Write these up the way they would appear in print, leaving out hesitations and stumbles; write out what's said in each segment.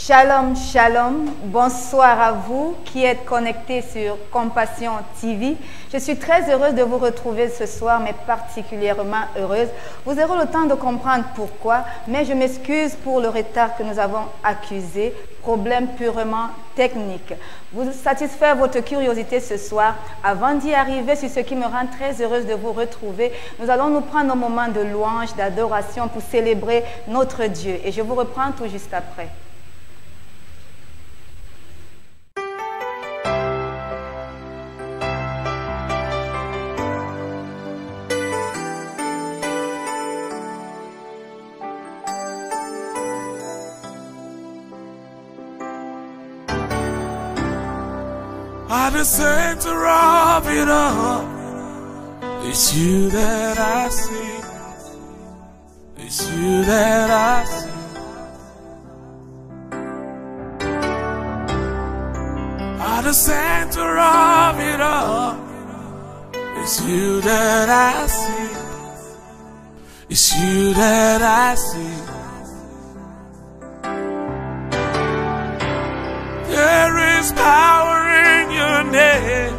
Shalom, shalom, bonsoir à vous qui êtes connectés sur Compassion TV. Je suis très heureuse de vous retrouver ce soir, mais particulièrement heureuse. Vous aurez le temps de comprendre pourquoi, mais je m'excuse pour le retard que nous avons accusé, problème purement technique. Vous satisfaire votre curiosité ce soir. Avant d'y arriver, sur ce qui me rend très heureuse de vous retrouver, nous allons nous prendre un moment de louange, d'adoration pour célébrer notre Dieu. Et je vous reprends tout juste après. At the center of it all, it's you that I see. It's you that I see. At the center of it all, it's you that I see. It's you that I see. There is power in your name.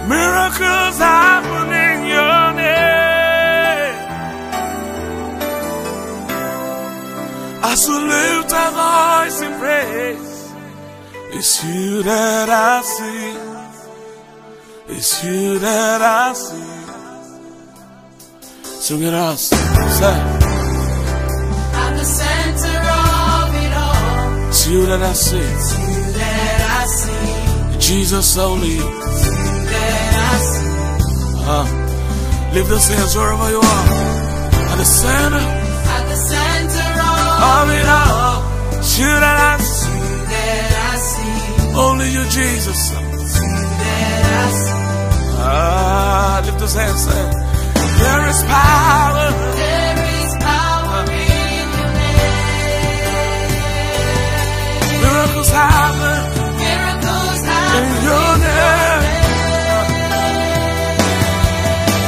Miracles happen in your name. As we lift our voice in praise, it's you that I see. It's you that I see. Sing it out. Say. It's you that I see. It's you that I see. Jesus only. It's you that I see. Lift those hands wherever you are. At the center of it all. It's you that I see. It's you that I see. Only you, Jesus. It's you that I see. Lift those hands, say. There is power. There is power in your name. Miracles happen in your name.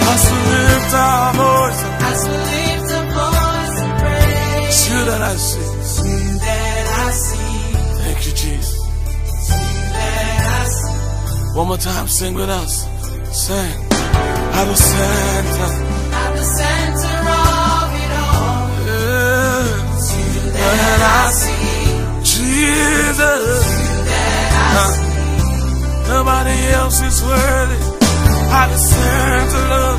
As we lift our voice and praise, it's you that I see. It's you that I see. Thank you, Jesus. It's you that I see. One more time, sing with us. Sing. At the center of it all, it's you that I see. Jesus. Nobody else is worthy. At the center of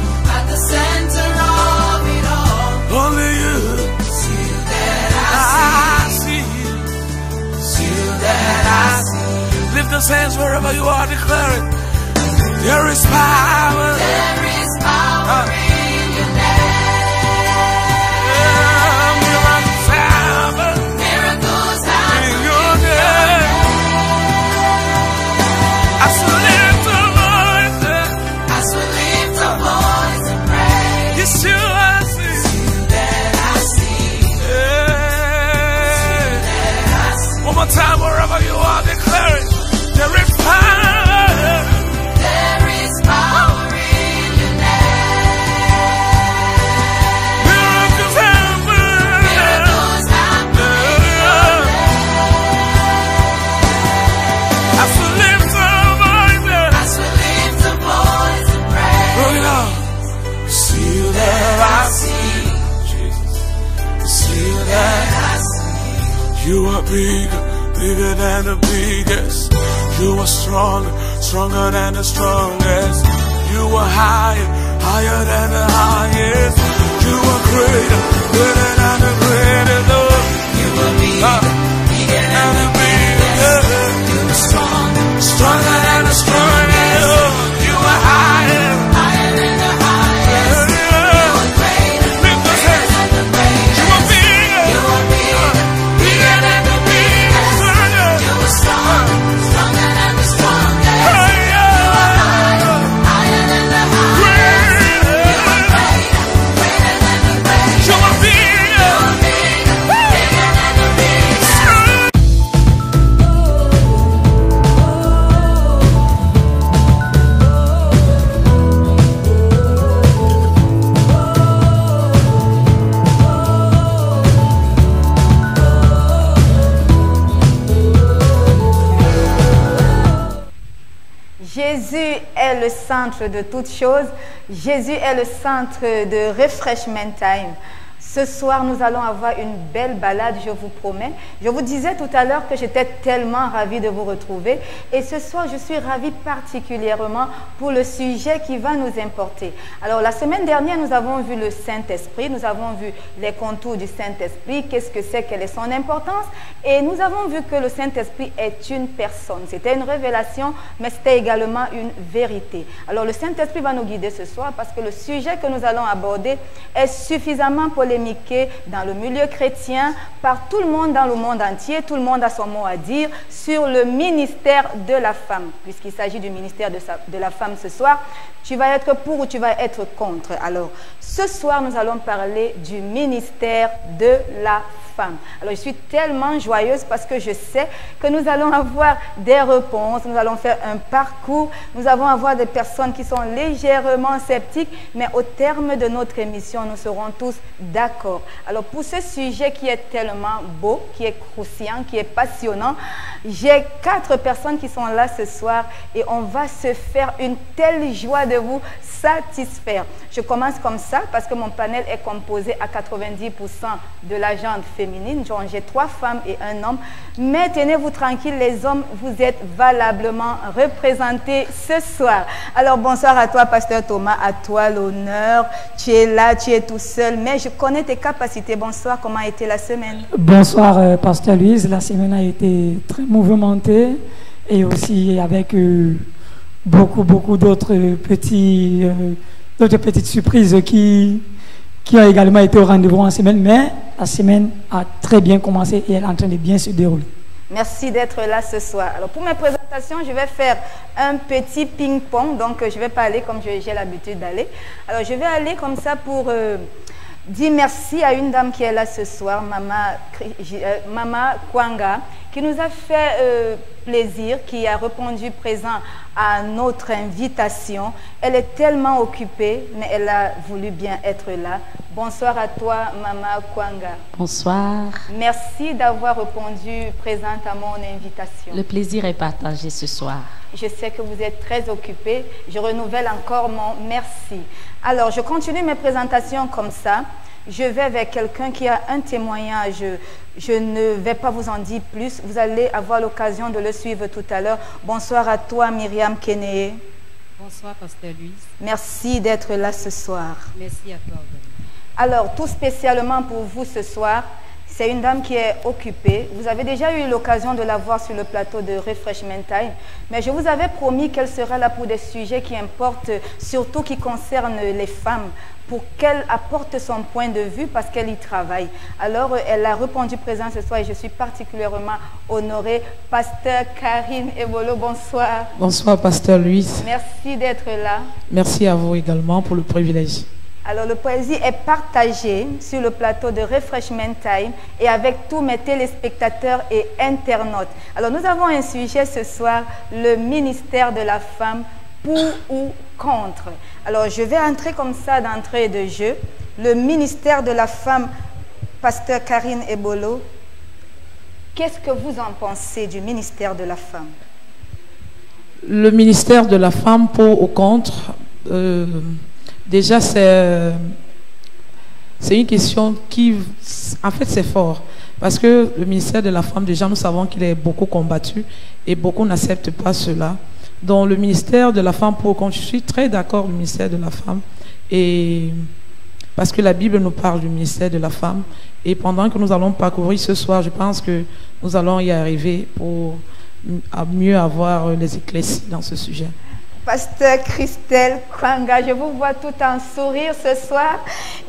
it all, only you. It's you that I see. It's you that I see. Lift those hands wherever you are, declare it. There is power. There is power in your name. Miracles happen. Miracles happen in your name. As we lift our voice and praise, it's you I see. It's you that I see. It's you that I see. One more time, wherever you are, declare it. There is power. There is power in your name. Miracles happen. Miracles happen in your name. As we lift our voice and praise. Bring it out. See you that I see. Jesus. See you that I see. You are bigger, bigger than the biggest. You are stronger, stronger than the strongest. You are higher, higher than the highest. You are greater, greater than the greatest. You are bigger, bigger than the biggest. You are stronger, stronger than the strongest. You are higher, higher than the highest. You are greater, greater than the greatest. You are bigger, bigger than the biggest. You are stronger, stronger than the strongest. You are higher, higher than the highest. You are greater, greater than the greatest. You are bigger, bigger than the biggest. est le centre de toutes choses. Jésus est le centre de Refreshment Time. Ce soir, nous allons avoir une belle balade, je vous promets. Je vous disais tout à l'heure que j'étais tellement ravie de vous retrouver. Et ce soir, je suis ravie particulièrement pour le sujet qui va nous importer. Alors, la semaine dernière, nous avons vu le Saint-Esprit. Nous avons vu les contours du Saint-Esprit. Qu'est-ce que c'est, quelle est son importance. Et nous avons vu que le Saint-Esprit est une personne. C'était une révélation, mais c'était également une vérité. Alors, le Saint-Esprit va nous guider ce soir parce que le sujet que nous allons aborder est suffisamment polémique dans le milieu chrétien, par tout le monde dans le monde entier. Tout le monde a son mot à dire sur le ministère de la femme. Puisqu'il s'agit du ministère de la femme ce soir, tu vas être pour ou tu vas être contre. Alors, ce soir, nous allons parler du ministère de la femme. Alors, je suis tellement joyeuse parce que je sais que nous allons avoir des réponses, nous allons faire un parcours, nous allons avoir des personnes qui sont légèrement sceptiques, mais au terme de notre émission, nous serons tous d'accord. Alors, pour ce sujet qui est tellement beau, qui est croustillant, qui est passionnant, j'ai 4 personnes qui sont là ce soir et on va se faire une telle joie de vous satisfaire. Je commence comme ça parce que mon panel est composé à 90% de la gente féminine. J'ai 3 femmes et un homme. Mais tenez-vous tranquille, les hommes, vous êtes valablement représentés ce soir. Alors, bonsoir à toi, Pasteur Thomas, à toi l'honneur. Tu es là, tu es tout seul, mais je connais tes capacités. Bonsoir, comment a été la semaine? Bonsoir, Pasteur Louise. La semaine a été très mouvementée et aussi avec beaucoup d'autres petites surprises qui ont également été au rendez-vous en semaine, mais la semaine a très bien commencé et elle est en train de bien se dérouler. Merci d'être là ce soir. Alors, pour mes présentations, je vais faire un petit ping-pong, donc je vais pas aller comme j'ai l'habitude d'aller. Alors, je vais aller comme ça pour dire merci à une dame qui est là ce soir, Maman Kwanga, qui nous a fait plaisir, qui a répondu présent à notre invitation. Elle est tellement occupée, mais elle a voulu bien être là. Bonsoir à toi, Maman Kwanga. Bonsoir. Merci d'avoir répondu présente à mon invitation. Le plaisir est partagé ce soir. Je sais que vous êtes très occupée. Je renouvelle encore mon merci. Alors, je continue mes présentations comme ça. Je vais vers quelqu'un qui a un témoignage. Je ne vais pas vous en dire plus. Vous allez avoir l'occasion de le suivre tout à l'heure. Bonsoir à toi, Myriam Kene. Bonsoir, Pasteur Louise. Merci d'être là ce soir. Merci à toi. Alors, tout spécialement pour vous ce soir, c'est une dame qui est occupée. Vous avez déjà eu l'occasion de la voir sur le plateau de Refreshment Time, mais je vous avais promis qu'elle serait là pour des sujets qui importent, surtout qui concernent les femmes, pour qu'elle apporte son point de vue parce qu'elle y travaille. Alors, elle a répondu présent ce soir et je suis particulièrement honorée. Pasteur Karine Ebolo, bonsoir. Bonsoir, Pasteur Louise. Merci d'être là. Merci à vous également pour le privilège. Alors, le plaisir est partagé sur le plateau de Refreshment Time et avec tous mes téléspectateurs et internautes. Alors, nous avons un sujet ce soir, le ministère de la femme, pour ou contre. Alors, je vais entrer comme ça d'entrée de jeu. Le ministère de la femme, Pasteur Karine Ebolo, qu'est-ce que vous en pensez du ministère de la femme? Le ministère de la femme, pour ou contre, déjà c'est une question qui, en fait, c'est fort. Parce que le ministère de la femme, déjà, nous savons qu'il est beaucoup combattu et beaucoup n'acceptent pas cela. Donc, le ministère de la femme, pour ou contre, je suis très d'accord, le ministère de la femme. Et parce que la Bible nous parle du ministère de la femme. Et pendant que nous allons parcourir ce soir, je pense que nous allons y arriver pour mieux avoir les éclaircies dans ce sujet. Pasteur Christelle Kwanga, je vous vois tout en sourire ce soir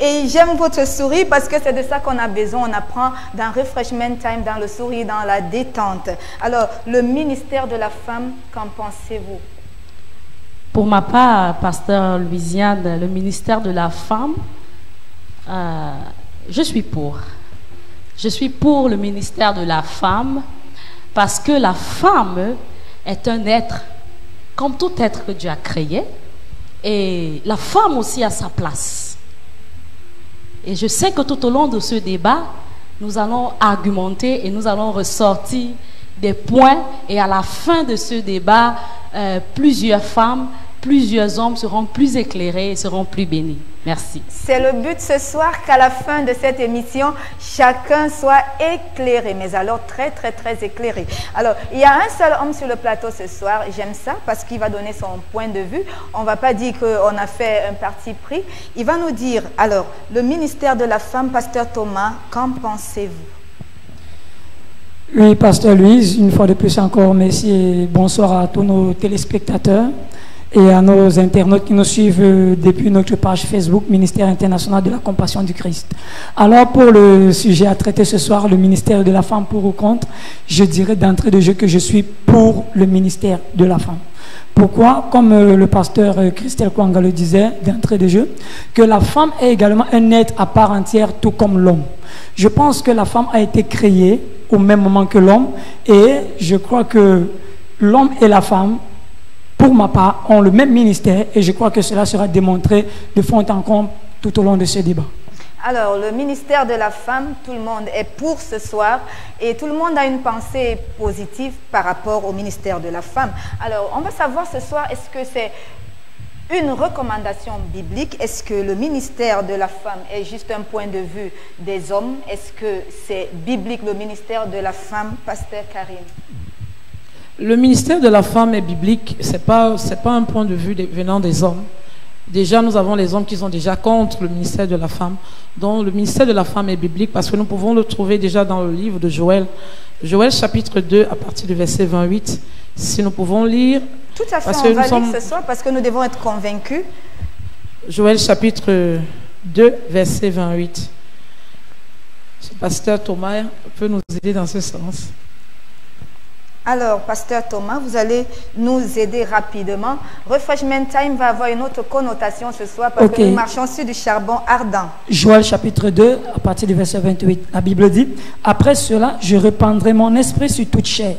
et j'aime votre sourire parce que c'est de ça qu'on a besoin. On apprend dans Refreshment Time, dans le sourire, dans la détente. Alors, le ministère de la femme, qu'en pensez-vous? Pour ma part, Pasteur Louisiane, le ministère de la femme, je suis pour. Je suis pour le ministère de la femme parce que la femme est un être comme tout être que Dieu a créé, et la femme aussi a sa place. Et je sais que tout au long de ce débat, nous allons argumenter et nous allons ressortir des points, et à la fin de ce débat, plusieurs femmes, plusieurs hommes seront plus éclairés et seront plus bénis. Merci. C'est le but ce soir qu'à la fin de cette émission, chacun soit éclairé, mais alors très éclairé. Alors, il y a un seul homme sur le plateau ce soir, j'aime ça parce qu'il va donner son point de vue. On ne va pas dire qu'on a fait un parti pris. Il va nous dire, alors, le ministère de la femme, Pasteur Thomas, qu'en pensez-vous? Oui, Pasteur Louise, une fois de plus encore, merci et bonsoir à tous nos téléspectateurs et à nos internautes qui nous suivent depuis notre page Facebook, Ministère international de la compassion du Christ. Alors, pour le sujet à traiter ce soir, le ministère de la femme pour ou contre, je dirais d'entrée de jeu que je suis pour le ministère de la femme. Pourquoi? Comme le pasteur Christelle Kwanga le disait d'entrée de jeu, que la femme est également un être à part entière, tout comme l'homme. Je pense que la femme a été créée au même moment que l'homme et je crois que l'homme et la femme, pour ma part, ont le même ministère et je crois que cela sera démontré de fond en comble tout au long de ce débat. Alors, le ministère de la femme, tout le monde est pour ce soir et tout le monde a une pensée positive par rapport au ministère de la femme. Alors, on va savoir ce soir, est-ce que c'est une recommandation biblique? Est-ce que le ministère de la femme est juste un point de vue des hommes? Est-ce que c'est biblique, le ministère de la femme, Pasteur Karine? Le ministère de la femme est biblique, c'est pas un point de vue venant des hommes. Déjà, nous avons les hommes qui sont déjà contre le ministère de la femme. Donc, le ministère de la femme est biblique parce que nous pouvons le trouver déjà dans le livre de Joël. Joël chapitre 2 à partir du verset 28. Si nous pouvons lire. Tout à fait, on va lire ce soir parce que nous devons être convaincus. Joël chapitre 2, verset 28. Le pasteur Thomas peut nous aider dans ce sens. Alors, Pasteur Thomas, vous allez nous aider rapidement. Refreshment Time va avoir une autre connotation ce soir parce que nous marchons sur du charbon ardent. Joël chapitre 2, à partir du verset 28. La Bible dit, « Après cela, je répandrai mon esprit sur toute chair.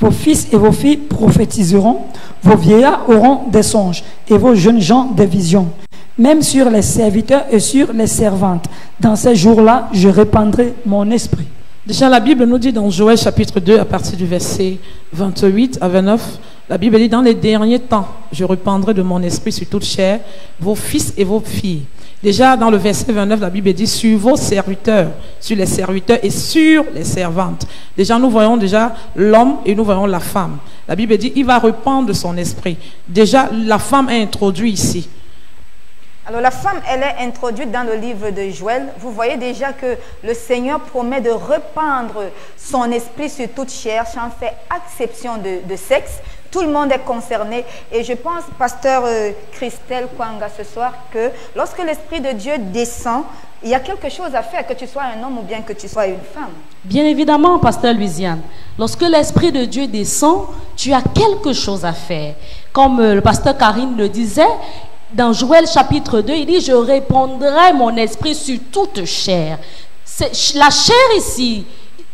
Vos fils et vos filles prophétiseront, vos vieillards auront des songes et vos jeunes gens des visions. Même sur les serviteurs et sur les servantes. Dans ces jours-là, je répandrai mon esprit. » Déjà, la Bible nous dit dans Joël chapitre 2, à partir du verset 28 à 29, la Bible dit, « Dans les derniers temps, je répandrai de mon esprit sur toute chair, vos fils et vos filles. » Déjà, dans le verset 29, la Bible dit, « Sur vos serviteurs, sur les serviteurs et sur les servantes. » Déjà, nous voyons déjà l'homme et nous voyons la femme. La Bible dit, « Il va répandre son esprit. » Déjà, la femme est introduite ici. Alors la femme, elle est introduite dans le livre de Joël. Vous voyez déjà que le Seigneur promet de répandre son esprit sur toute chair, sans faire exception de sexe. Tout le monde est concerné. Et je pense, Pasteur Christelle Kwanga, ce soir, que lorsque l'Esprit de Dieu descend, il y a quelque chose à faire, que tu sois un homme ou bien que tu sois une femme. Bien évidemment, Pasteur Louisiane. Lorsque l'Esprit de Dieu descend, tu as quelque chose à faire. Comme le Pasteur Karine le disait, dans Joël chapitre 2, il dit, je répandrai mon esprit sur toute chair. La chair ici,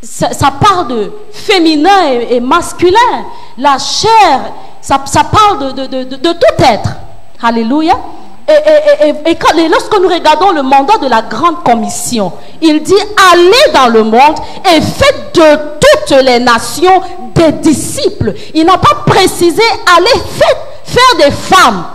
ça parle de féminin et masculin. La chair, ça parle de tout être. Alléluia. Et lorsque nous regardons le mandat de la grande commission, il dit, allez dans le monde et faites de toutes les nations des disciples. Il n'a pas précisé, allez faire des femmes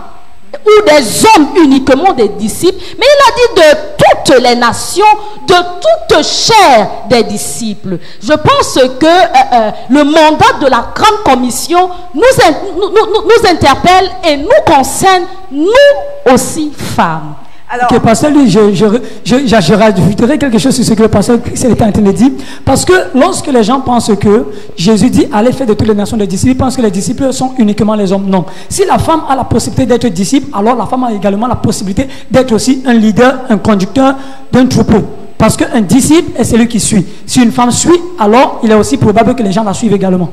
ou des hommes uniquement des disciples, mais il a dit de toutes les nations, de toute chair des disciples. Je pense que le mandat de la grande commission nous interpelle et nous concerne, nous aussi femmes. Alors, pasteur, je rajouterai quelque chose sur ce que le pasteur était en train de dire. Parce que lorsque les gens pensent que Jésus dit allez faire de toutes les nations des disciples, ils pensent que les disciples sont uniquement les hommes. Non. Si la femme a la possibilité d'être disciple, alors la femme a également la possibilité d'être aussi un leader, un conducteur d'un troupeau. Parce qu'un disciple est celui qui suit. Si une femme suit, alors il est aussi probable que les gens la suivent également.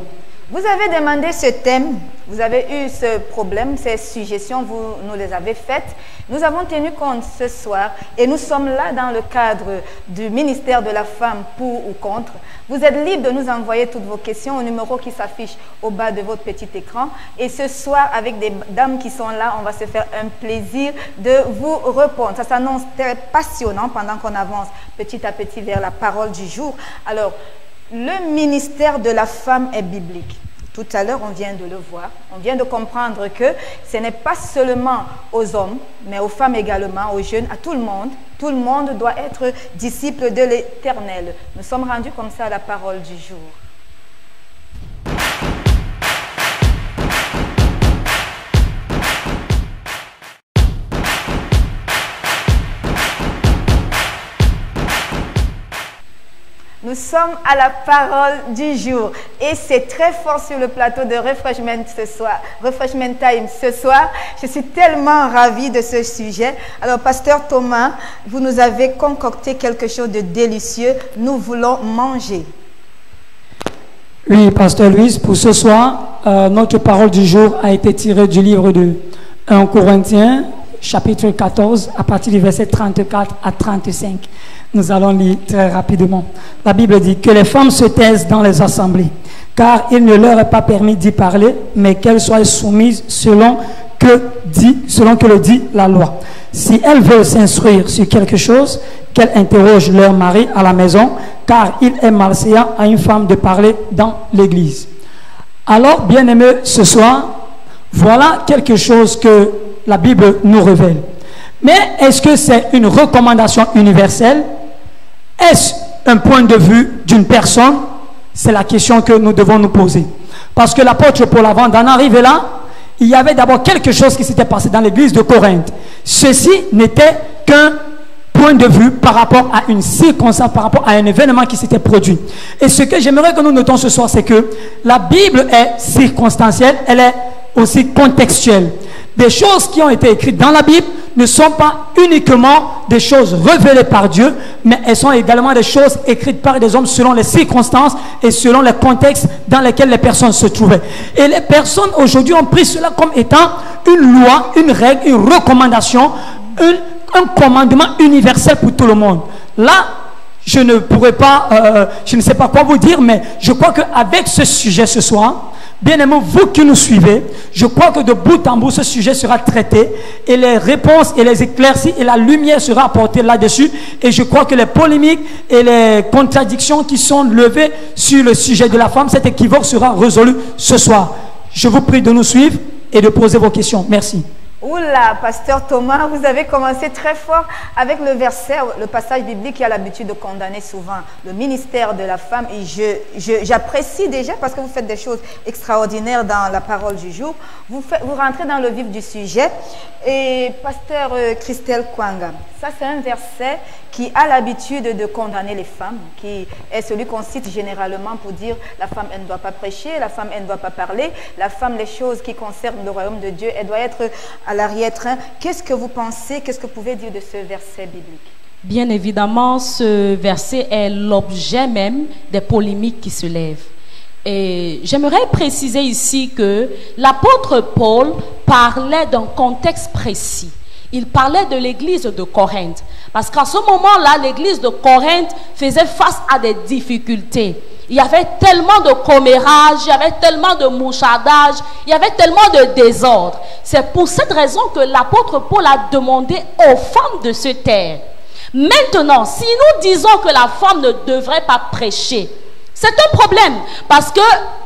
Vous avez demandé ce thème, vous avez eu ce problème, ces suggestions, vous nous les avez faites. Nous avons tenu compte ce soir et nous sommes là dans le cadre du ministère de la femme pour ou contre. Vous êtes libre de nous envoyer toutes vos questions au numéro qui s'affiche au bas de votre petit écran. Et ce soir, avec des dames qui sont là, on va se faire un plaisir de vous répondre. Ça s'annonce très passionnant pendant qu'on avance petit à petit vers la parole du jour. Alors, le ministère de la femme est biblique. Tout à l'heure, on vient de le voir. On vient de comprendre que ce n'est pas seulement aux hommes, mais aux femmes également, aux jeunes, à tout le monde. Tout le monde doit être disciple de l'Éternel. Nous sommes rendus comme ça à la parole du jour. Nous sommes à la parole du jour et c'est très fort sur le plateau de Refreshment ce soir, Refreshment Time ce soir. Je suis tellement ravie de ce sujet. Alors, Pasteur Thomas, vous nous avez concocté quelque chose de délicieux. Nous voulons manger. Oui, Pasteur Louis, pour ce soir, notre parole du jour a été tirée du livre de 1 Corinthiens, chapitre 14, à partir du verset 34 à 35. Nous allons lire très rapidement. La Bible dit que les femmes se taisent dans les assemblées, car il ne leur est pas permis d'y parler, mais qu'elles soient soumises selon que le dit la loi. Si elles veulent s'instruire sur quelque chose, qu'elles interrogent leur mari à la maison, car il est malséant à une femme de parler dans l'église. Alors, bien-aimés, ce soir, voilà quelque chose que la Bible nous révèle. Mais est-ce que c'est une recommandation universelle? Est-ce un point de vue d'une personne? C'est la question que nous devons nous poser. Parce que l'apôtre Paul, avant d'en arriver là, il y avait d'abord quelque chose qui s'était passé dans l'église de Corinthe. Ceci n'était qu'un point de vue par rapport à une circonstance, par rapport à un événement qui s'était produit. Et ce que j'aimerais que nous notons ce soir, c'est que la Bible est circonstancielle, elle est aussi contextuelle. Des choses qui ont été écrites dans la Bible ne sont pas uniquement des choses révélées par Dieu, mais elles sont également des choses écrites par des hommes selon les circonstances et selon les contextes dans lesquels les personnes se trouvaient. Et les personnes aujourd'hui ont pris cela comme étant une loi, une règle, une recommandation, un commandement universel pour tout le monde. Là, je ne pourrais pas, je ne sais pas quoi vous dire, mais je crois qu'avec ce sujet ce soir, bien-aimés, vous qui nous suivez, je crois que de bout en bout, ce sujet sera traité et les réponses et les éclaircies et la lumière sera apportée là-dessus. Et je crois que les polémiques et les contradictions qui sont levées sur le sujet de la femme, cet équivoque sera résolu ce soir. Je vous prie de nous suivre et de poser vos questions. Merci. Oula, Pasteur Thomas, vous avez commencé très fort avec le verset, le passage biblique qui a l'habitude de condamner souvent le ministère de la femme. Et j'apprécie déjà parce que vous faites des choses extraordinaires dans la parole du jour. Vous rentrez dans le vif du sujet. Et Pasteur Christelle Kwanga, ça c'est un verset qui a l'habitude de condamner les femmes, qui est celui qu'on cite généralement pour dire la femme elle ne doit pas prêcher, la femme elle ne doit pas parler, la femme les choses qui concernent le royaume de Dieu, elle doit être à l'arrière-train. Qu'est-ce que vous pensez, qu'est-ce que vous pouvez dire de ce verset biblique? Bien évidemment, ce verset est l'objet même des polémiques qui se lèvent. Et j'aimerais préciser ici que l'apôtre Paul parlait d'un contexte précis. Il parlait de l'église de Corinthe. Parce qu'à ce moment-là, l'église de Corinthe faisait face à des difficultés. Il y avait tellement de commérage, il y avait tellement de mouchardage, il y avait tellement de désordre. C'est pour cette raison que l'apôtre Paul a demandé aux femmes de se taire. Maintenant, si nous disons que la femme ne devrait pas prêcher, c'est un problème, parce que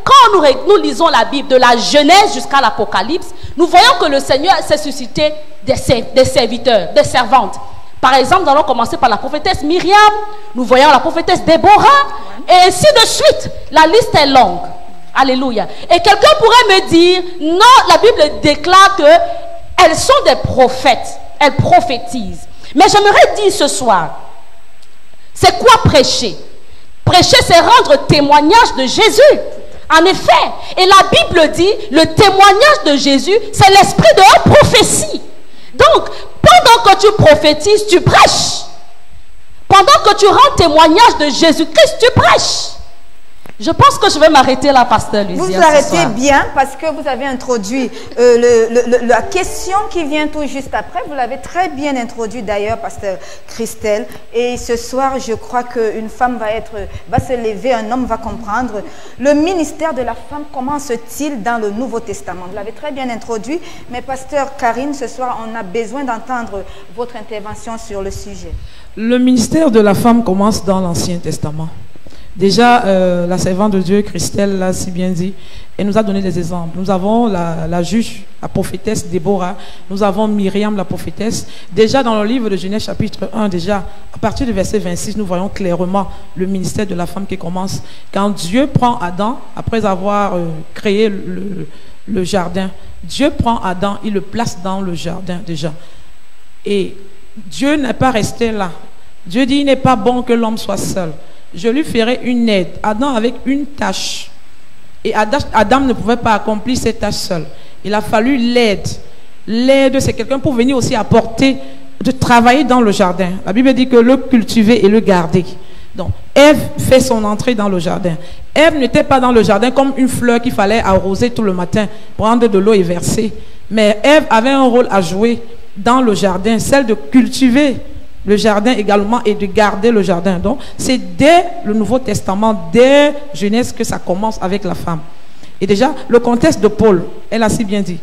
quand nous lisons la Bible de la Genèse jusqu'à l'Apocalypse, nous voyons que le Seigneur s'est suscité des serviteurs, des servantes. Par exemple, nous allons commencer par la prophétesse Myriam, nous voyons la prophétesse Déborah, et ainsi de suite. La liste est longue. Alléluia. Et quelqu'un pourrait me dire, non, la Bible déclare qu'elles sont des prophètes, elles prophétisent. Mais j'aimerais dire ce soir, c'est quoi prêcher? Prêcher, c'est rendre témoignage de Jésus. En effet, et la Bible dit, le témoignage de Jésus, c'est l'esprit de la prophétie. Donc, pendant que tu prophétises, tu prêches. Pendant que tu rends témoignage de Jésus-Christ, tu prêches. Je pense que je vais m'arrêter là, Pasteur Louis. Vous arrêtez bien parce que vous avez introduit la question qui vient tout juste après. Vous l'avez très bien introduit d'ailleurs, Pasteur Christelle. Et ce soir, je crois qu'une femme va se lever, un homme va comprendre. Le ministère de la femme, comment se-t-il dans le Nouveau Testament? Vous l'avez très bien introduit. Mais Pasteur Karine, ce soir, on a besoin d'entendre votre intervention sur le sujet. Le ministère de la femme commence dans l'Ancien Testament. Déjà, la servante de Dieu, Christelle, l'a si bien dit, Elle nous a donné des exemples. Nous avons la juge, la prophétesse Déborah. Nous avons Myriam, la prophétesse. Déjà dans le livre de Genèse chapitre 1, déjà à partir du verset 26, nous voyons clairement le ministère de la femme qui commence. Quand Dieu prend Adam, après avoir créé le jardin, Dieu prend Adam, il le place dans le jardin déjà. Et Dieu n'est pas resté là. Dieu dit, il n'est pas bon que l'homme soit seul. Je lui ferai une aide. Adam avec une tâche. Et Adam ne pouvait pas accomplir cette tâche seul. Il a fallu l'aide. L'aide, c'est quelqu'un pour venir aussi apporter, de travailler dans le jardin. La Bible dit que le cultiver et le garder. Donc, Ève fait son entrée dans le jardin. Ève n'était pas dans le jardin comme une fleur qu'il fallait arroser tout le matin, prendre de l'eau et verser. Mais Ève avait un rôle à jouer dans le jardin, celle de cultiver le jardin également et de garder le jardin. Donc, c'est dès le Nouveau Testament, dès Genèse, que ça commence avec la femme. Et déjà, le contexte de Paul, elle a si bien dit,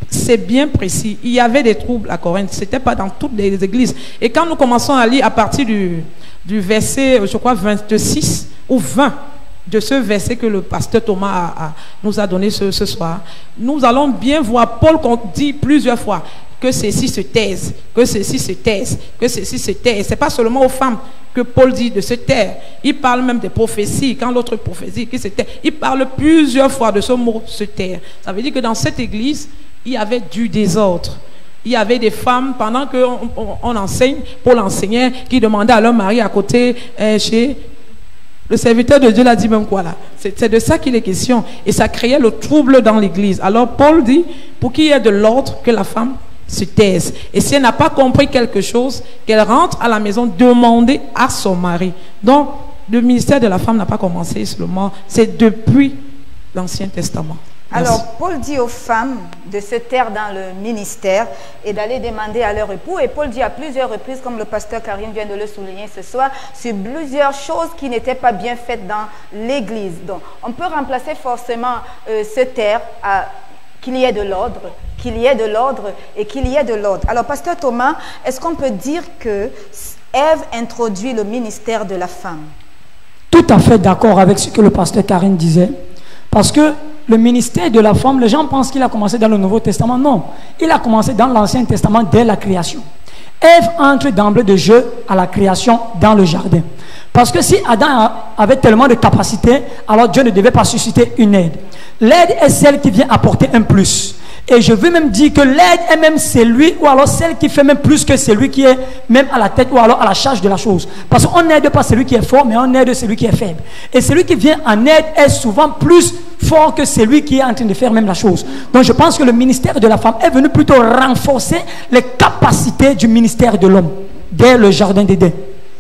c'est bien précis. Il y avait des troubles à Corinthe, ce n'était pas dans toutes les églises. Et quand nous commençons à lire à partir du verset, je crois, 26 ou 20, de ce verset que le pasteur Thomas nous a donné ce soir, nous allons bien voir Paul dit plusieurs fois que ceci se taise, que ceci se taise, que ceci se taise. Ce n'est pas seulement aux femmes que Paul dit de se taire. Il parle même des prophéties. Quand l'autre prophétie qui se taire, il parle plusieurs fois de ce mot se taire. Ça veut dire que dans cette église, il y avait du désordre. Il y avait des femmes, pendant qu'on enseigne, Paul enseignait, qui demandaient à leur mari à côté, chez le serviteur de Dieu l'a dit même quoi là. C'est de ça qu'il est question. Et ça créait le trouble dans l'église. Alors Paul dit, pour qu'il y ait de l'ordre, que la femme se taise. Et si elle n'a pas compris quelque chose, qu'elle rentre à la maison demander à son mari. Donc, le ministère de la femme n'a pas commencé seulement, c'est depuis l'Ancien Testament. Merci. Alors, Paul dit aux femmes de se taire dans le ministère et d'aller demander à leur époux. Et Paul dit à plusieurs reprises, comme le pasteur Karim vient de le souligner ce soir, sur plusieurs choses qui n'étaient pas bien faites dans l'Église. Donc, on peut remplacer forcément se taire à qu'il y ait de l'ordre, qu'il y ait de l'ordre et qu'il y ait de l'ordre. Alors, pasteur Thomas, est-ce qu'on peut dire que Ève introduit le ministère de la femme? Tout à fait d'accord avec ce que le pasteur Karine disait. Parce que le ministère de la femme, les gens pensent qu'il a commencé dans le Nouveau Testament. Non, il a commencé dans l'Ancien Testament dès la création. Ève entre d'emblée de jeu à la création dans le jardin. Parce que si Adam avait tellement de capacités, alors Dieu ne devait pas susciter une aide. L'aide est celle qui vient apporter un plus. Et je veux même dire que l'aide est même celui, ou alors celle qui fait même plus que celui qui est même à la tête ou alors à la charge de la chose. Parce qu'on n'aide pas celui qui est fort, mais on aide celui qui est faible. Et celui qui vient en aide est souvent plus fort que celui qui est en train de faire même la chose. Donc je pense que le ministère de la femme est venu plutôt renforcer les capacités du ministère de l'homme dès le jardin d'Éden.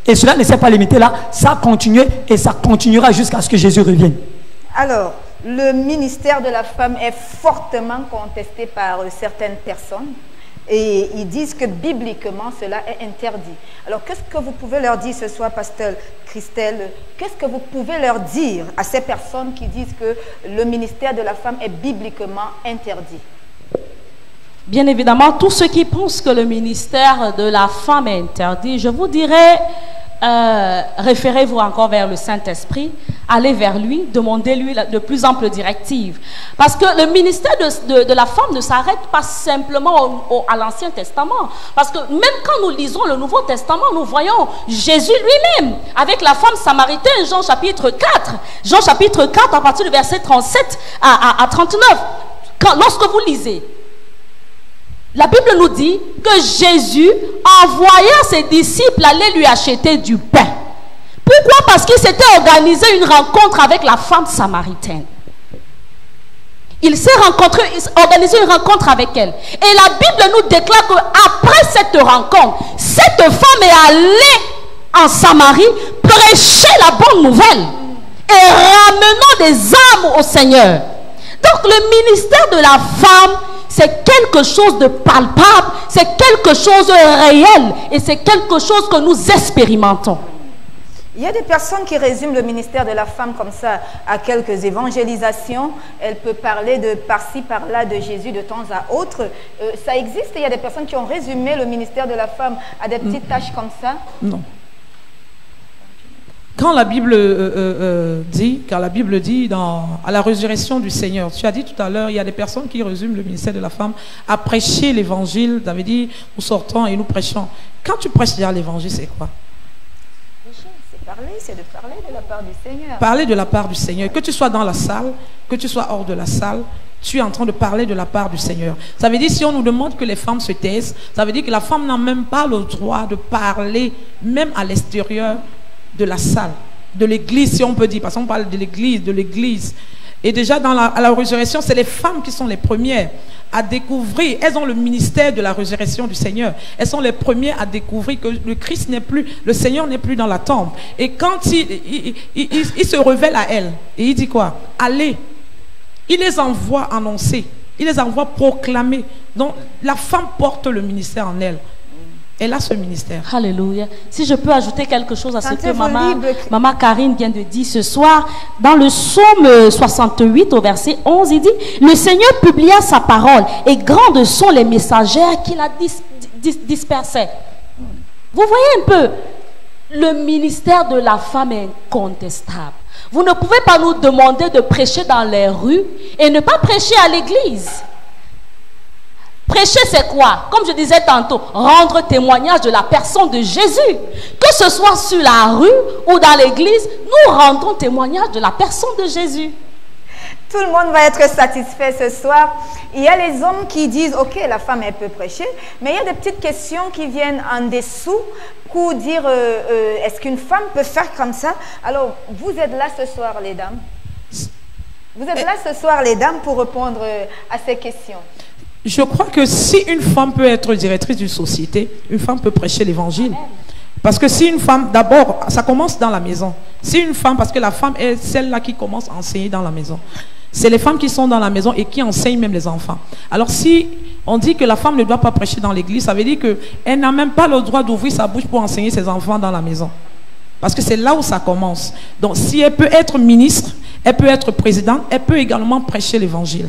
Et cela ne s'est pas limité là, ça a continué et ça continuera jusqu'à ce que Jésus revienne. Alors, le ministère de la femme est fortement contesté par certaines personnes et ils disent que bibliquement cela est interdit. Alors, qu'est-ce que vous pouvez leur dire ce soir, pasteur Christelle? Qu'est-ce que vous pouvez leur dire à ces personnes qui disent que le ministère de la femme est bibliquement interdit? Bien évidemment, tous ceux qui pensent que le ministère de la femme est interdit, je vous dirais, référez-vous encore vers le Saint-Esprit, allez vers lui, demandez-lui de plus amples directives. Parce que le ministère de la femme ne s'arrête pas simplement à l'Ancien Testament. Parce que même quand nous lisons le Nouveau Testament, nous voyons Jésus lui-même avec la femme samaritaine, Jean chapitre 4. Jean chapitre 4 à partir du verset 37 à 39. Lorsque vous lisez, la Bible nous dit que Jésus, envoyant ses disciples aller lui acheter du pain. Pourquoi? Parce qu'il s'était organisé une rencontre avec la femme samaritaine. Il s'est organisé une rencontre avec elle. Et la Bible nous déclare qu'après cette rencontre, cette femme est allée en Samarie prêcher la bonne nouvelle et ramenant des âmes au Seigneur. Donc le ministère de la femme, c'est quelque chose de palpable, c'est quelque chose de réel et c'est quelque chose que nous expérimentons. Il y a des personnes qui résument le ministère de la femme comme ça à quelques évangélisations. Elle peut parler de par-ci, par-là de Jésus de temps à autre. Ça existe? Il y a des personnes qui ont résumé le ministère de la femme à des petites tâches comme ça? Non. quand la Bible dit à la résurrection du Seigneur, tu as dit tout à l'heure, il y a des personnes qui résument le ministère de la femme à prêcher l'évangile. Tu avais dit, nous sortons et nous prêchons. Quand tu prêches déjà l'évangile, c'est quoi? C'est de parler de la part du Seigneur. Parler de la part du Seigneur. Que tu sois dans la salle, que tu sois hors de la salle, tu es en train de parler de la part du Seigneur. Ça veut dire, si on nous demande que les femmes se taisent, ça veut dire que la femme n'a même pas le droit de parler, même à l'extérieur de la salle, de l'église, si on peut dire, parce qu'on parle de l'église. Et déjà, à la résurrection, c'est les femmes qui sont les premières à découvrir. Elles ont le ministère de la résurrection du Seigneur. Elles sont les premières à découvrir que le Christ n'est plus, le Seigneur n'est plus dans la tombe. Et quand il se révèle à elles, et il dit quoi? Allez. Il les envoie annoncer. Il les envoie proclamer. Donc, la femme porte le ministère en elle. Elle a ce ministère. Alléluia. Si je peux ajouter quelque chose à ce que maman Karine vient de dire ce soir, dans le psaume 68 au verset 11, il dit, le Seigneur publia sa parole et grandes sont les messagères qu'il a dispersées. Vous voyez un peu, le ministère de la femme est incontestable. Vous ne pouvez pas nous demander de prêcher dans les rues et ne pas prêcher à l'église. Prêcher, c'est quoi? Comme je disais tantôt, rendre témoignage de la personne de Jésus. Que ce soit sur la rue ou dans l'église, nous rendons témoignage de la personne de Jésus. Tout le monde va être satisfait ce soir. Il y a les hommes qui disent, ok, la femme, elle peut prêcher, mais il y a des petites questions qui viennent en dessous pour dire, est-ce qu'une femme peut faire comme ça? Alors, vous êtes là ce soir, les dames. Vous êtes là ce soir, les dames, pour répondre à ces questions. Je crois que si une femme peut être directrice d'une société, une femme peut prêcher l'évangile. Parce que si une femme, d'abord, ça commence dans la maison. Si une femme, parce que la femme est celle-là qui commence à enseigner dans la maison. C'est les femmes qui sont dans la maison et qui enseignent même les enfants. Alors si on dit que la femme ne doit pas prêcher dans l'église, ça veut dire qu'elle n'a même pas le droit d'ouvrir sa bouche pour enseigner ses enfants dans la maison. Parce que c'est là où ça commence. Donc si elle peut être ministre, elle peut être présidente, elle peut également prêcher l'évangile.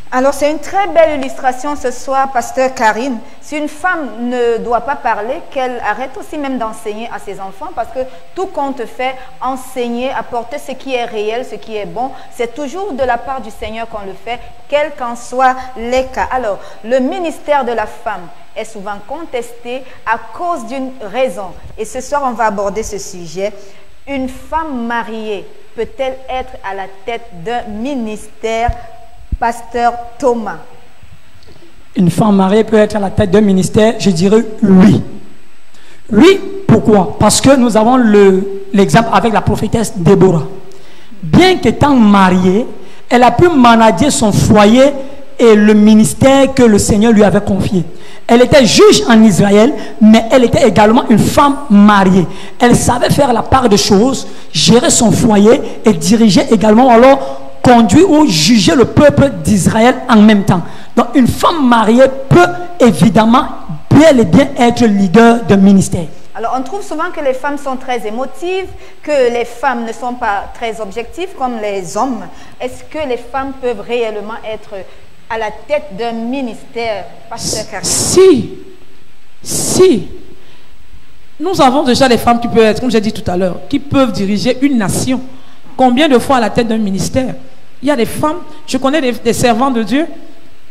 Alors, c'est une très belle illustration ce soir, pasteur Karine. Si une femme ne doit pas parler, qu'elle arrête aussi même d'enseigner à ses enfants, parce que tout compte fait, enseigner, apporter ce qui est réel, ce qui est bon, c'est toujours de la part du Seigneur qu'on le fait, quels qu'en soient les cas. Alors, le ministère de la femme est souvent contesté à cause d'une raison. Et ce soir, on va aborder ce sujet. Une femme mariée peut-elle être à la tête d'un ministère? Pasteur Thomas. Une femme mariée peut être à la tête d'un ministère? Je dirais oui. Oui, pourquoi? Parce que nous avons l'exemple avec la prophétesse Déborah. Bien qu'étant mariée, elle a pu manager son foyer et le ministère que le Seigneur lui avait confié. Elle était juge en Israël, mais elle était également une femme mariée. Elle savait faire la part des choses, gérer son foyer et diriger également alors conduire ou juger le peuple d'Israël en même temps. Donc une femme mariée peut évidemment bel et bien être leader de ministère. Alors on trouve souvent que les femmes sont très émotives, que les femmes ne sont pas très objectives comme les hommes. Est-ce que les femmes peuvent réellement être à la tête d'un ministère, pasteur Karine? Si. Nous avons déjà des femmes qui peuvent être, comme j'ai dit tout à l'heure, qui peuvent diriger une nation. Combien de fois à la tête d'un ministère? Il y a des femmes, je connais des servantes de Dieu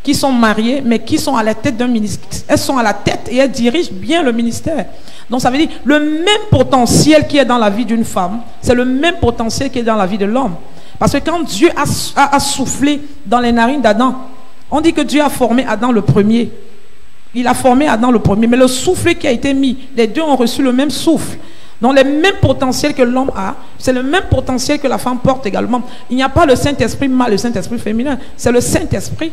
qui sont mariées, mais qui sont à la tête d'un ministère. Elles sont à la tête et elles dirigent bien le ministère. Donc ça veut dire, le même potentiel qui est dans la vie d'une femme, c'est le même potentiel qui est dans la vie de l'homme. Parce que quand Dieu a soufflé dans les narines d'Adam, on dit que Dieu a formé Adam le premier. Il a formé Adam le premier, mais le souffle qui a été mis, les deux ont reçu le même souffle. Donc le même potentiel que l'homme a, c'est le même potentiel que la femme porte également. Il n'y a pas le Saint-Esprit mâle, le Saint-Esprit féminin, c'est le Saint-Esprit.